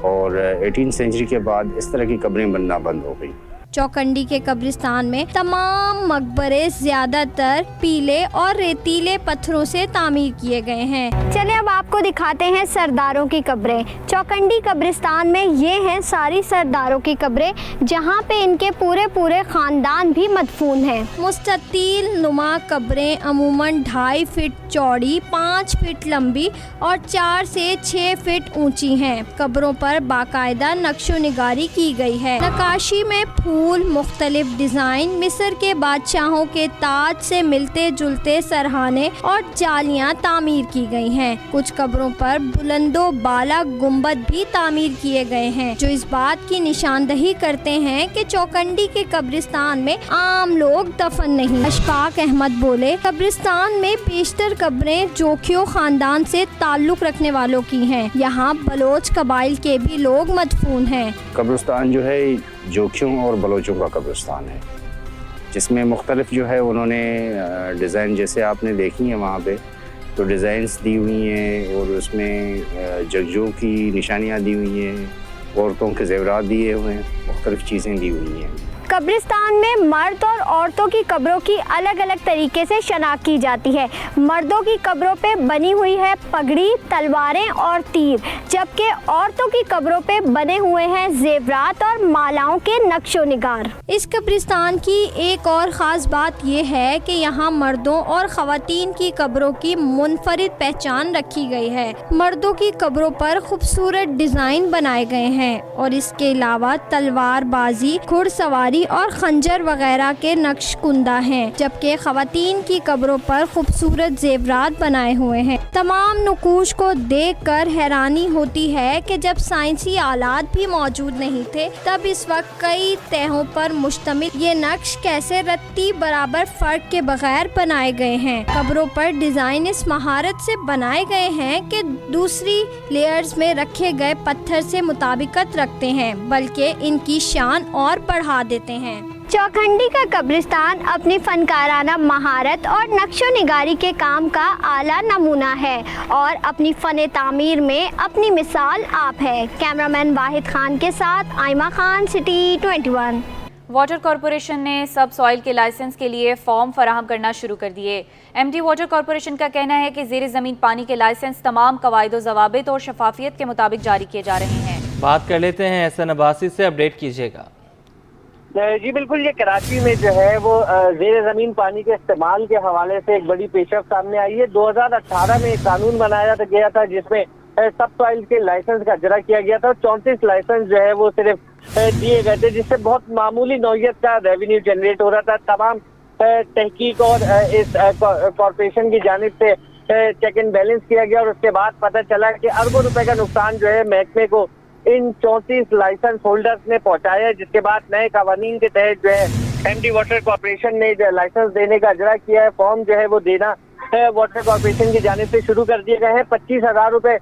और 18 सेंचुरी के बाद इस तरह की कब्रें बनना बंद हो गई। चौकंडी के कब्रिस्तान में तमाम मकबरे ज्यादातर पीले और रेतीले पत्थरों से तामीर किए गए हैं। चलिए अब आपको दिखाते हैं सरदारों की कब्रें। चौकंडी कब्रिस्तान में ये हैं सारी सरदारों की कब्रें, जहाँ पे इनके पूरे खानदान भी मदफून हैं। मुस्ततील नुमा कब्रें अमूमन 2.5 फीट चौड़ी, 5 फीट लंबी और 4 से 6 फीट ऊंची हैं। कब्रों पर बाकायदा नक्शो निगारी की गई है। नक्काशी में फूल फूल, मुख्तलिफ डिज़ाइन, मिस्र के बादशाहों के ताज से मिलते जुलते सरहाने और जालियाँ तामीर की गई हैं। कुछ कब्रों पर बुलंदो बाला गुंबद भी तामीर किए गए हैं, जो इस बात की निशानदही करते हैं कि चौकंडी के कब्रिस्तान में आम लोग दफन नहीं। अशफाक अहमद बोले, कब्रिस्तान में बेशतर कब्रें जोखियों खानदान से ताल्लुक रखने वालों की हैं। यहाँ बलोच कबाइल के भी लोग मदफून हैं। कब्रिस्तान जो है जोखियों और बलोचों का कब्रिस्तान है, जिसमें मुख्तलिफ जो है उन्होंने डिज़ाइन जैसे आपने देखी है वहाँ पे, तो डिज़ाइंस दी हुई हैं और उसमें जगजों की निशानियाँ दी हुई हैं, औरतों के ज़ेवरात दिए हुए हैं, मुख्तलिफ चीज़ें दी हुई हैं। कब्रिस्तान में मर्द और औरतों की कब्रों की अलग अलग तरीके से शनाख्त की जाती है। मर्दों की कब्रों पे बनी हुई है पगड़ी, तलवारें और तीर, जबकि औरतों की कब्रों पे बने हुए हैं जेवरात और मालाओं के नक्शो निगार। इस कब्रिस्तान की एक और ख़ास बात यह है कि यहाँ मर्दों और ख़वातीन की कब्रों की मुनफरिद पहचान रखी गई है। मर्दों की कब्रों पर खूबसूरत डिज़ाइन बनाए गए हैं और इसके अलावा तलवारबाजी, घुड़सवारी और खंजर वगैरह के नक्श कुंदा हैं, जबकि ख़वातीन की कब्रों पर खूबसूरत जेवरात बनाए हुए हैं। तमाम नकूश को देखकर हैरानी होती है कि जब साइंसी आलात भी मौजूद नहीं थे, तब इस वक्त कई तहों पर मुश्तमिल ये नक्श कैसे रत्ती बराबर फ़र्क के बगैर बनाए गए हैं। कब्रों पर डिज़ाइन इस महारत से बनाए गए हैं कि दूसरी लेयर्स में रखे गए पत्थर से मुताबिकत रखते हैं, बल्कि इनकी शान और बढ़ा देते हैं। चौखंडी का कब्रिस्तान अपनी फनकाराना महारत और नक्शो निगारी के काम का आला नमूना है और अपनी फ़न तामीर में अपनी मिसाल आप है। कैमरामैन वाहिद खान के साथ आइमा खान, सिटी 21। वाटर कॉरपोरेशन ने सब सॉइल के लाइसेंस के लिए फॉर्म फराहम करना शुरू कर दिए। एमडी वाटर कॉरपोरेशन का कहना है कि ज़ेर ज़मीन पानी के लाइसेंस तमाम कवायद व ज़वाबित और शफाफियत के मुताबिक जारी किए जा रहे हैं। बात कर लेते हैं एहसन अब्बासी से, अपडेट कीजिएगा। जी बिल्कुल, ये कराची में जो है वो ज़ेर ज़मीन पानी के इस्तेमाल के हवाले से एक बड़ी पेशरफ सामने आई है। 2018 में एक कानून बनाया गया था जिसमें सब सॉइल के लाइसेंस का इजरा किया गया था। 34 लाइसेंस जो है वो सिर्फ दिए गए थे, जिससे बहुत मामूली नौयत का रेवेन्यू जनरेट हो रहा था। तमाम तहकीक और इस कॉरपोरेशन की जानिब से चेक एंड बैलेंस किया गया और उसके बाद पता चला कि अरबों रुपए का नुकसान जो है महकमे को इन 34 लाइसेंस होल्डर्स ने पहुंचाया है, जिसके बाद नए कानून के तहत जो है एमडी वाटर कॉरपोरेशन ने जो लाइसेंस देने का इजरा किया है। फॉर्म जो है वो देना वाटर कॉरपोरेशन की जानिब से शुरू कर दिए गए हैं। 25,000 रुपए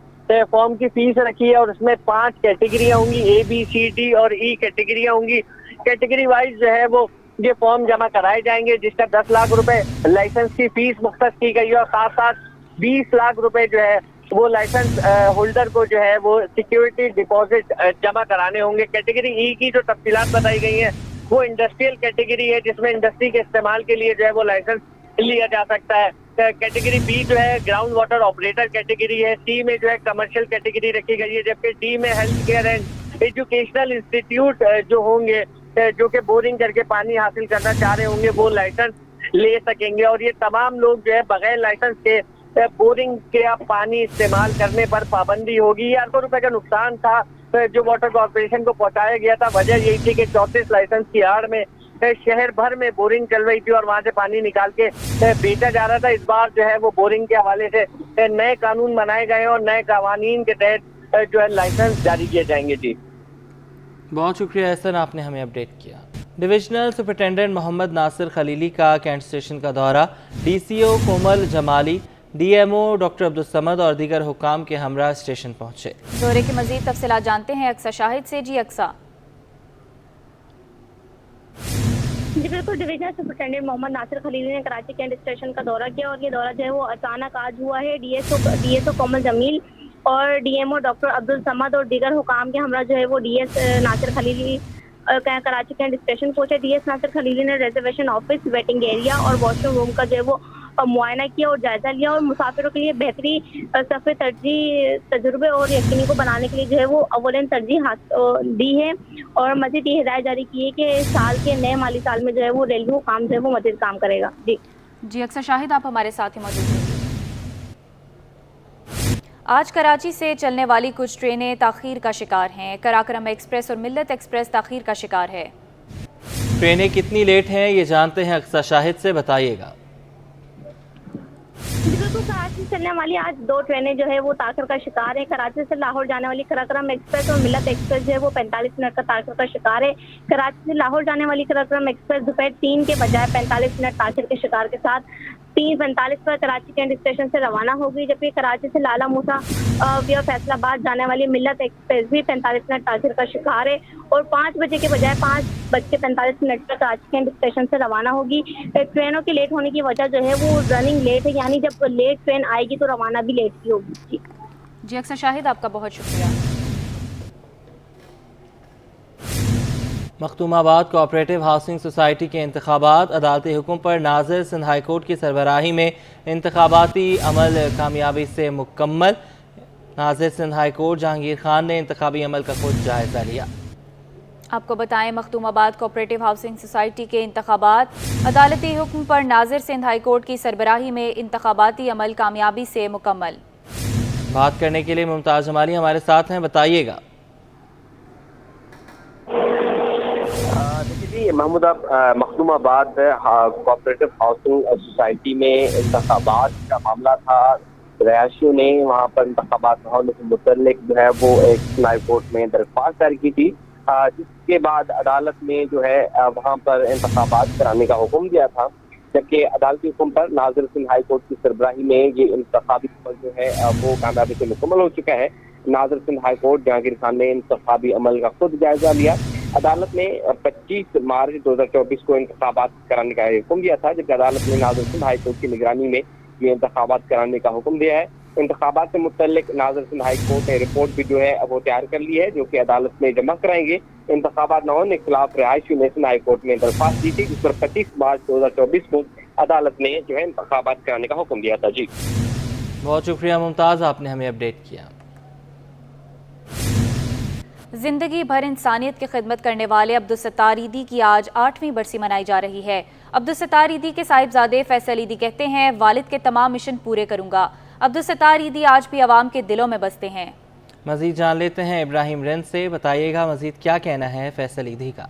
फॉर्म की फीस रखी है और उसमें 5 कैटेगरियां होंगी, A, B, C, D और E कैटेगरियां होंगी। कैटेगरी वाइज जो है वो ये फॉर्म जमा कराए जाएंगे, जिसका 10 लाख रुपए लाइसेंस की फीस मुख्तस की गई है और साथ साथ 20 लाख रुपए जो है वो लाइसेंस होल्डर को जो है वो सिक्योरिटी डिपॉजिट जमा कराने होंगे। कैटेगरी ई की जो तफसीलात बताई गई हैं वो इंडस्ट्रियल कैटेगरी है, जिसमें इंडस्ट्री के इस्तेमाल के लिए जो है वो लाइसेंस लिया जा सकता है। कैटेगरी बी जो है ग्राउंड वाटर ऑपरेटर कैटेगरी है। सी में जो है कमर्शियल कैटेगरी रखी गई है, जबकि डी में health care and educational institute जो होंगे, जो कि बोरिंग करके पानी हासिल करना चाह रहे होंगे, वो लाइसेंस ले सकेंगे। और ये तमाम लोग जो है बगैर लाइसेंस के बोरिंग के पानी इस्तेमाल करने पर पाबंदी होगी। ये अरबों रुपए का नुकसान था जो वाटर कॉर्पोरेशन को पहुंचाया गया था। वजह यही थी कि 34 लाइसेंस की आड़ में शहर भर में बोरिंग चल रही थी और वहां से पानी निकाल के बेचा जा रहा था। इस बार जो है वो बोरिंग के हवाले से नए कानून बनाए गए और नए कानून के तहत जो है लाइसेंस जारी किए जाएंगे। जी बहुत शुक्रिया एहसन, आपने हमें अपडेट किया। Divisional superintendent Mohammad Nasir Khalili का कैंट स्टेशन का दौरा, DCO कोमल जमाली, DMO डॉक्टर अब्दुल समद और दीगर हुकाम के हमरा स्टेशन पहुंचे। दौरे की मजीद तफसीलात जानते हैं अक्सा शाहिद से। जी अक्सा। जी बिल्कुल, डिविजनल सुपरिटेंडेंट मोहम्मद नासिर खलीली ने कराची कैंट स्टेशन का दौरा किया और ये दौरा जो है वो अचानक आज हुआ है। DSO कोमल जमील और DMO डॉक्टर अब्दुल समद और दीगर हुकाम के हमरा जो है वो DS Nasir Khalili Karachi cantt station पहुंचे। DS नासिर खलीली ने रिजर्वेशन ऑफिस, वेटिंग एरिया और वॉशरूम रूम का जो है वो मुआयना किया और जायजा लिया और मुसाफिरों के लिए बेहतरी सफ़े तरजीह तजुर्बे और यकीनी को बनाने के लिए जो है वो अव्वलन तरजीह दी है और मज़ीद ये हिदायत जारी की है कि साल के नए माली साल में जो है वो रेलवे हुकाम जो है वो मज़ीद काम करेगा। जी अक्सर शाहिद, आप हमारे साथ ही मौजूद हैं। आज कराची से चलने वाली कुछ ट्रेनें ताख़ीर का शिकार हैं। कराक्रम एक्सप्रेस और मिल्लत एक्सप्रेस ताख़ीर का शिकार है। ट्रेनें कितनी लेट हैं ये जानते हैं अक्सा शाहिद से, बताइएगा। बिल्कुल, कराची से चलने वाली आज 2 ट्रेनें जो है वो ताखिर का शिकार है। कराची से लाहौर जाने वाली कराक्रम एक्सप्रेस और मिलत एक्सप्रेस जो है वो 45 मिनट का ताखिर का शिकार है। कराची से लाहौर जाने वाली कराक्रम एक्सप्रेस दोपहर 3 के बजाय 45 मिनट ताखिर के शिकार के साथ 3:45 पर कराची कैंट स्टेशन से रवाना होगी, जबकि कराची से लाला मूसा विया फैसलाबाद जाने वाली मिलत एक्सप्रेस भी 45 मिनट ताखिर का शिकार है और 5 बजे के बजाय 5:45 पर कराची कैंट स्टेशन से रवाना होगी। ट्रेनों के लेट होने की वजह जो है वो रनिंग लेट है, यानी जब लेट ट्रेन आएगी तो रवाना भी लेट ही होगी। जी अक्सर शाहिद, आपका बहुत शुक्रिया। मखदूमाबाद कोऑपरेटिव हाउसिंग सोसाइटी के इंतखाबात, अदालती हुक्म पर नाज़िर सिंध हाई कोर्ट की सरबराही में इंतखाबाती अमल कामयाबी से मुकम्मल। नाज़िर सिंध हाई कोर्ट जहांगीर खान ने इंतखाबी अमल का खुद जायजा लिया। आपको बताएं, मखदूमाबाद कोऑपरेटिव हाउसिंग सोसाइटी के इंतखाबात, अदालती हुक्म पर नाज़िर सिंध हाई कोर्ट की सरबराही में इंतखाबाती अमल कामयाबी से मुकम्मल। बात करने के लिए मुमताज़ जमाली हमारे साथ हैं, बताइएगा। देखिए महमूदा, मखदूमाबाद कोऑपरेटिव हाउसिंग सोसाइटी में इंतखाबात का मामला था। रहायशियों ने वहाँ पर इंतखाबात होने से मुतल्लिक जो है वो एक सुप्रीम कोर्ट में दरख्वास्त दायर की थी, जिसके बाद अदालत में जो है वहाँ पर इंतखाबात कराने का हुक्म दिया था, जबकि अदालती हुक्म पर नाज़िर सिंध हाई कोर्ट की सरबराही में ये इंतखाबी अमल जो है वो कामयाबी से मुकम्मल हो चुका है। नाज़िर सिंध हाई कोर्ट जहांगीर खान ने इंतखाबी अमल का खुद जायजा लिया। अदालत ने 25 मार्च 2024 को इंतखाबात कराने का हुक्म दिया था, जबकि अदालत ने नाज़िर सिंध हाई कोर्ट की निगरानी में ये इंतखाबात कराने का हुक्म दिया है। इंतखाबात से मुतल्लिक नाज़िर सिंध हाई कोर्ट ने रिपोर्ट भी जो है वो तैयार कर ली है, जो कि अदालत में जमा कराएंगे। इंतखाबात न होने के खिलाफ रिहायशियों ने सिंध हाई कोर्ट में दरख्वास्त दी थी, जिस पर 25 मार्च 2024 को अदालत ने जो है इंतखाबात कराने का हुक्म दिया था। जी बहुत शुक्रिया मुमताज़, आपने हमें अपडेट किया। जिंदगी भर इंसानियत की खिदमत करने वाले अब्दुल सत्तार ईदी की आज 8वीं बरसी मनाई जा रही है। अब्दुल सत्तार ईदी के साहिबजादे फैसल ईदी कहते हैं, वालिद के तमाम मिशन पूरे करूंगा। अब्दुल सत्तार ईदी आज भी आवाम के दिलों में बसते हैं। मजीद जान लेते हैं इब्राहिम रेंज से, बताइएगा मजीद क्या कहना है फैसल ईदी का।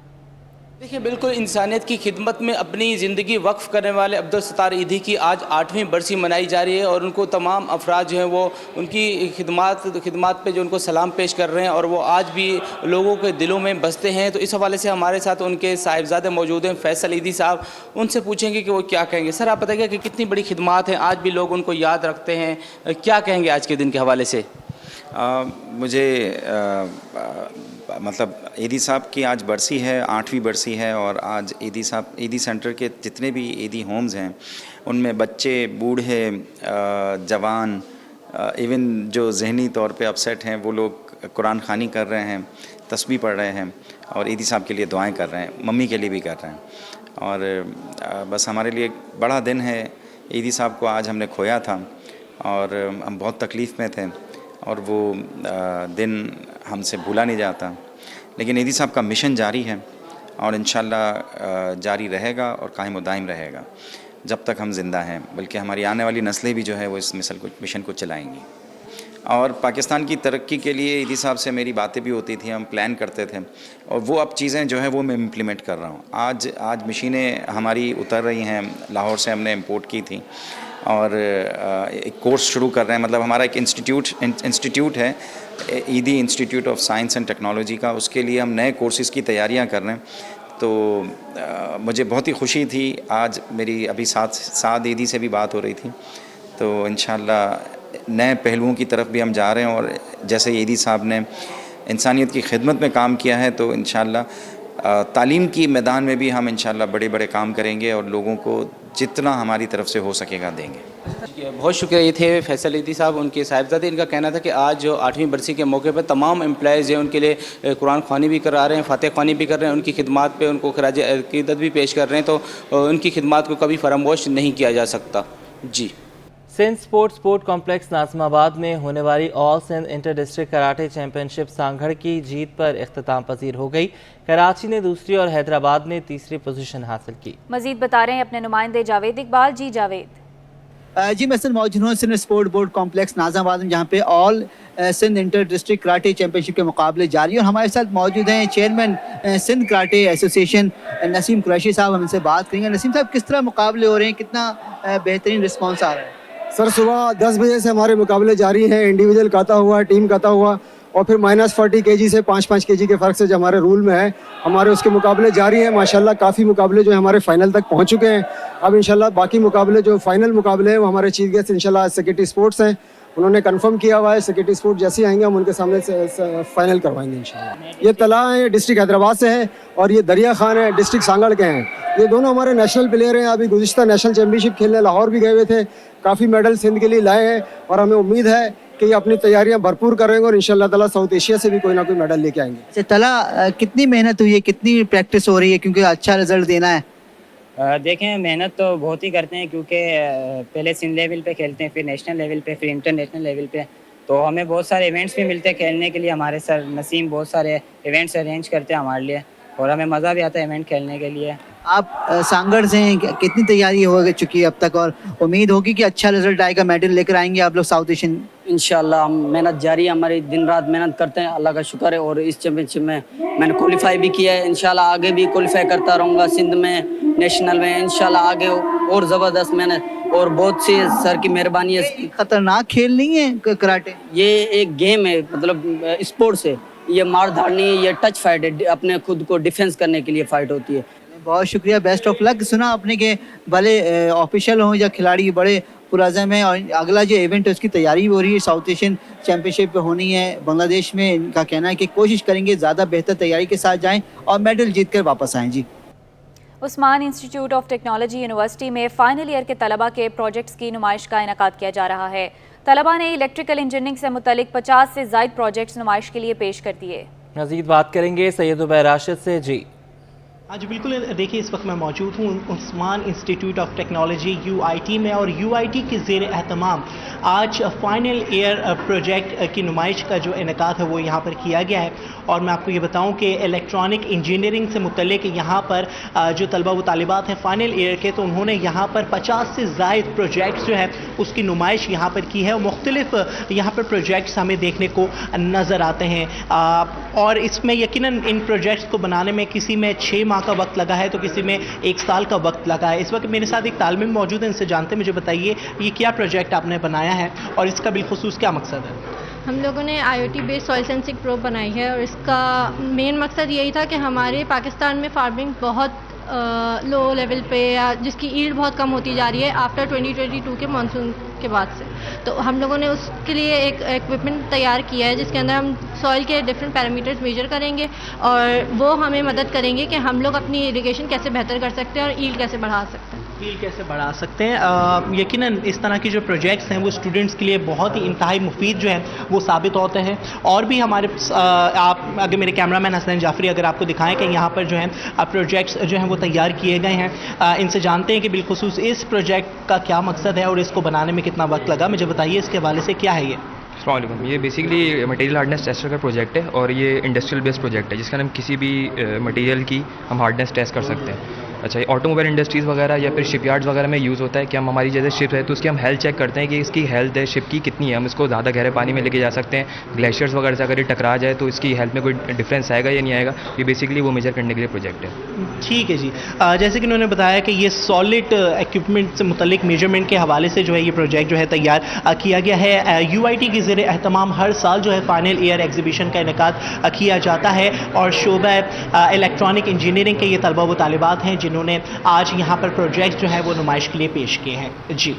देखिए, बिल्कुल इंसानियत की खिदमत में अपनी ज़िंदगी वक्फ़ करने वाले अब्दुल सत्तार ईदी की आज 8वीं बरसी मनाई जा रही है और उनको तमाम अफराद जो हैं वो उनकी खिदमत पे जो उनको सलाम पेश कर रहे हैं और वो आज भी लोगों के दिलों में बसते हैं। तो इस हवाले से हमारे साथ उनके साहिबजादे मौजूद हैं, फैसल ईदी साहब, उनसे पूछेंगे कि वो क्या कहेंगे। सर, आप बताइए कि कितनी बड़ी खिदमत है, आज भी लोग उनको याद रखते हैं, क्या कहेंगे आज के दिन के हवाले से? मतलब ईदी साहब की आज बरसी है, 8वीं बरसी है और आज ईदी साहब, ईदी सेंटर के जितने भी ईदी होम्स हैं उनमें बच्चे, बूढ़े, जवान, इवन जो जहनी तौर पे अपसेट हैं वो लोग कुरान ख़वानी कर रहे हैं, तस्बीह पढ़ रहे हैं और ईदी साहब के लिए दुआएं कर रहे हैं, मम्मी के लिए भी कर रहे हैं। और बस हमारे लिए एक बड़ा दिन है। ईदी साहब को आज हमने खोया था और हम बहुत तकलीफ़ में थे और वो दिन हमसे भूला नहीं जाता। लेकिन ईदी साहब का मिशन जारी है और इंशाल्लाह जारी रहेगा और कायम व दायम रहेगा जब तक हम ज़िंदा हैं, बल्कि हमारी आने वाली नस्लें भी जो है वो इस मिशन को चलाएंगी। और पाकिस्तान की तरक्की के लिए ईदी साहब से मेरी बातें भी होती थी, हम प्लान करते थे और वो अब चीज़ें जो है वो मैं इम्प्लीमेंट कर रहा हूँ। आज मशीनें हमारी उतर रही हैं, लाहौर से हमने इम्पोर्ट की थी और एक कोर्स शुरू कर रहे हैं। मतलब हमारा एक इंस्टीट्यूट है, ईदी institute of science and technology का, उसके लिए हम नए कोर्सेज़ की तैयारियां कर रहे हैं। तो मुझे बहुत ही खुशी थी, आज मेरी अभी साथ ईदी से भी बात हो रही थी, तो इंशाल्लाह नए पहलुओं की तरफ भी हम जा रहे हैं। और जैसे ईदी साहब ने इंसानियत की खिदमत में काम किया है तो इंशाल्लाह तालीम की मैदान में भी हम इंशाल्लाह बड़े बड़े काम करेंगे और लोगों को जितना हमारी तरफ से हो सकेगा देंगे। बहुत शुक्रिया। ये थे फैसल ईदी साहब, उनके साहिबजादे। इनका कहना था कि आज जो 8वीं बरसी के मौके पर तमाम एम्प्लॉयज़ हैं उनके लिए कुरान ख़वानी भी करा रहे हैं, फातिहा ख़वानी भी कर रहे हैं, उनकी खिदमत पे उनको खराज अक़ीदत भी पेश कर रहे हैं। तो उनकी खिदमत को कभी फरामोश नहीं किया जा सकता। जी। सिंध स्पोर्ट कॉम्प्लेक्स नाज़िमाबाद में होने वाली all Sindh inter district karate championship Sanghar की जीत पर इख्तिताम पजीर हो गई। कराची ने दूसरी और हैदराबाद ने तीसरी पोजीशन हासिल की। मजीद बता रहे हैं अपने नुमाइंदे जावेद इकबाल। जी जावेद। जी मैं सर मौजूद हूँ Sindh sport board complex Nazimabad में, जहाँ पे all Sindh inter district karate championship के मुकाबले जारी हैं और हमारे साथ मौजूद हैं chairman Sindh karate association Naseem Qureshi साहब। हम इनसे बात करेंगे। नसीम साहब, किस तरह मुकाबले हो रहे हैं, कितना बेहतरीन रिस्पॉन्स आ रहा है? सर सुबह 10 बजे से हमारे मुकाबले जारी हैं, इंडिविजुअल काता हुआ, टीम काता हुआ और फिर -40 kg से 5-5 kg के फ़र्क से जो हमारे रूल में है, हमारे उसके मुकाबले जारी हैं। माशाल्लाह काफ़ी मुकाबले जो हमारे फाइनल तक पहुंच चुके हैं। अब इंशाल्लाह बाकी मुकाबले जो फाइनल मुकाबले हैं वो हमारे चीफ गेस्ट इंशाल्लाह सेक्रेटरी स्पोर्ट्स हैं, उन्होंने कंफर्म किया हुआ है। सेक्रेटरी स्पोर्ट जैसे आएंगे हम उनके सामने फाइनल करवाएंगे इंशाल्लाह। ये तला है डिस्ट्रिक्ट हैदराबाद से है और ये दरिया खान है डिस्ट्रिक्ट सांगड़ के हैं। ये दोनों हमारे नेशनल प्लेयर हैं। अभी गुज़िश्ता नेशनल चैम्पियनशिप खेलने लाहौर भी गए हुए थे, काफ़ी मेडल सिंध के लिए लाए हैं और हमें उम्मीद है कि ये अपनी तैयारियां भरपूर करेंगे और इंशाल्लाह ताला साउथ एशिया से भी कोई ना कोई मेडल लेके आएंगे। अच्छा तला, कितनी मेहनत हुई है, कितनी प्रैक्टिस हो रही है, क्योंकि अच्छा रिजल्ट देना है? देखें मेहनत तो बहुत ही करते हैं, क्योंकि पहले सिंध लेवल पे खेलते हैं, फिर नेशनल लेवल पे, फिर इंटरनेशनल लेवल पे, तो हमें बहुत सारे इवेंट्स भी मिलते हैं खेलने के लिए। हमारे सर नसीम बहुत सारे इवेंट्स अरेंज करते हैं हमारे लिए और हमें मज़ा भी आता है इवेंट खेलने के लिए। आप सांगड़ से हैं, कितनी तैयारी हो चुकी है अब तक और उम्मीद होगी कि अच्छा रिजल्ट आएगा, मेडल लेकर आएंगे आप लोग साउथ एशियन? इंशाल्लाह हम मेहनत जारी है हमारी, दिन रात मेहनत करते हैं, अल्लाह का शुक्र है। और इस चैम्पियनशिप में मैंने क्वालिफाई भी किया है, इंशाल्लाह आगे भी क्वालिफाई करता रहूँगा सिंध में, नेशनल में इंशाल्लाह आगे और ज़बरदस्त मेहनत और बहुत सी सर की मेहरबानी है। खतरनाक खेल नहीं है कराटे? ये एक गेम है, मतलब स्पोर्ट्स है, ये मार धाड़नी, ये टच फाइट है, अपने खुद को डिफेंस करने के लिए फाइट होती है। बहुत शुक्रिया, बेस्ट ऑफ लक। सुना आपने कि भले ऑफिशियल हों या खिलाड़ी बड़े पुरज़म हैं और अगला जो इवेंट है उसकी तैयारी भी हो रही है, साउथ एशियन चैम्पियनशिप होनी है बांग्लादेश में। इनका कहना है कि कोशिश करेंगे ज़्यादा बेहतर तैयारी के साथ जाएं और मेडल जीत कर वापस आएँ। जी Usman institute of technology university में फाइनल ईयर के तलबा के प्रोजेक्ट्स की नुमाइश का इनेकाद किया जा रहा है। तलबा ने इलेक्ट्रिकल इंजीनियरिंग से मुतल्लिक 50 से ज़ायद प्रोजेक्ट्स नुमाइश के लिए पेश कर दिए। मज़ीद बात करेंगे सैयद उबैर राशिद से। जी आज बिल्कुल देखिए, इस वक्त मैं मौजूद हूँ Usman institute of technology UIT में और UIT के ज़ेर एहतमाम आज फाइनल ईयर प्रोजेक्ट की नुमाइश का जो इनेकाद है वो यहाँ पर किया गया है। और मैं आपको ये बताऊँ कि इलेक्ट्रॉनिक इंजीनियरिंग से मुतल्लिक यहाँ पर जो तलबा व तालिबात हैं फाइनल ईयर के, तो उन्होंने यहाँ पर 50 से ज़ायद प्रोजेक्ट्स जो है उसकी नुमाइश यहाँ पर की है और मुख्तलिफ यहाँ पर प्रोजेक्ट्स हमें देखने को नज़र आते हैं। और इसमें यकीनन इन प्रोजेक्ट्स को बनाने में किसी में 6 माह का वक्त लगा है तो किसी में 1 साल का वक्त लगा है। इस वक्त मेरे साथ एक तालिब इल्म मौजूद है, इनसे जानते हैं। मुझे बताइए ये क्या प्रोजेक्ट आपने बनाया है और इसका बिलखुसूस क्या मकसद है? हम लोगों ने IoT based soil sensing probe बनाई है और इसका मेन मकसद यही था कि हमारे पाकिस्तान में फार्मिंग बहुत लो लेवल पे या जिसकी ईल्ड बहुत कम होती जा रही है आफ्टर 2022 के मानसून के बाद से, तो हम लोगों ने उसके लिए एक इक्विपमेंट तैयार किया है जिसके अंदर हम सॉइल के डिफरेंट पैरामीटर्स मेजर करेंगे और वो हमें मदद करेंगे कि हम लोग अपनी इरिगेशन कैसे बेहतर कर सकते हैं और ईल्ड कैसे बढ़ा सकते हैं। ईल्ड कैसे बढ़ा सकते हैं। यकीनन इस तरह की जो प्रोजेक्ट्स हैं वो स्टूडेंट्स के लिए बहुत ही इंतहाई मुफीद जो है वो साबित होते हैं। और भी हमारे आप अगर मेरे कैमरामैन हसन जाफरी अगर आपको दिखाएं कि यहाँ पर जो है प्रोजेक्ट्स जो हैं वो तैयार किए गए हैं, इनसे जानते हैं कि बिलखुसूस इस प्रोजेक्ट का क्या मकसद है और इसको बनाने में कितना वक्त लगा। मुझे बताइए इसके हवाले से क्या है ये? अस्सलाम, ये बेसिकली मटेरियल हार्डनेस टेस्टर का प्रोजेक्ट है और ये इंडस्ट्रियल बेस्ड प्रोजेक्ट है जिसका हम किसी भी मटेरियल की हम हार्डनेस टेस्ट कर सकते हैं। अच्छा, ये ऑटोमोबाइल इंडस्ट्रीज़ वगैरह या फिर शिपयार्ड्स वगैरह में यूज़ होता है कि हम हमारी जैसे शिप है तो उसकी हम हेल्थ चेक करते हैं कि इसकी हेल्थ है शिप की कितनी है, हम इसको ज़्यादा गहरे पानी में लेके जा सकते हैं। ग्लेशियर्स वगैरह से अगर ये टकरा जाए तो इसकी हेल्थ में कोई डिफरेंस आएगा या नहीं आएगा, ये बेसिकली वो मेजर करने के लिए प्रोजेक्ट है। ठीक है जी, जैसे कि उन्होंने बताया कि ये सॉलिड इक्विपमेंट से मुतल्लिक मेजरमेंट के हवाले से जो है ये प्रोजेक्ट जो है तैयार किया गया है। UIT के ज़ेर एहतमाम हर साल जो है फाइनल ईयर एग्जीबिशन का इनेकाद किया जाता है और शोबा इलेक्ट्रॉनिक इंजीनियरिंग के ये तलबा व तालिबात हैं जिन्होंने आज यहाँ पर प्रोजेक्ट्स जो है वो नुमाइश के लिए पेश किए हैं। जी।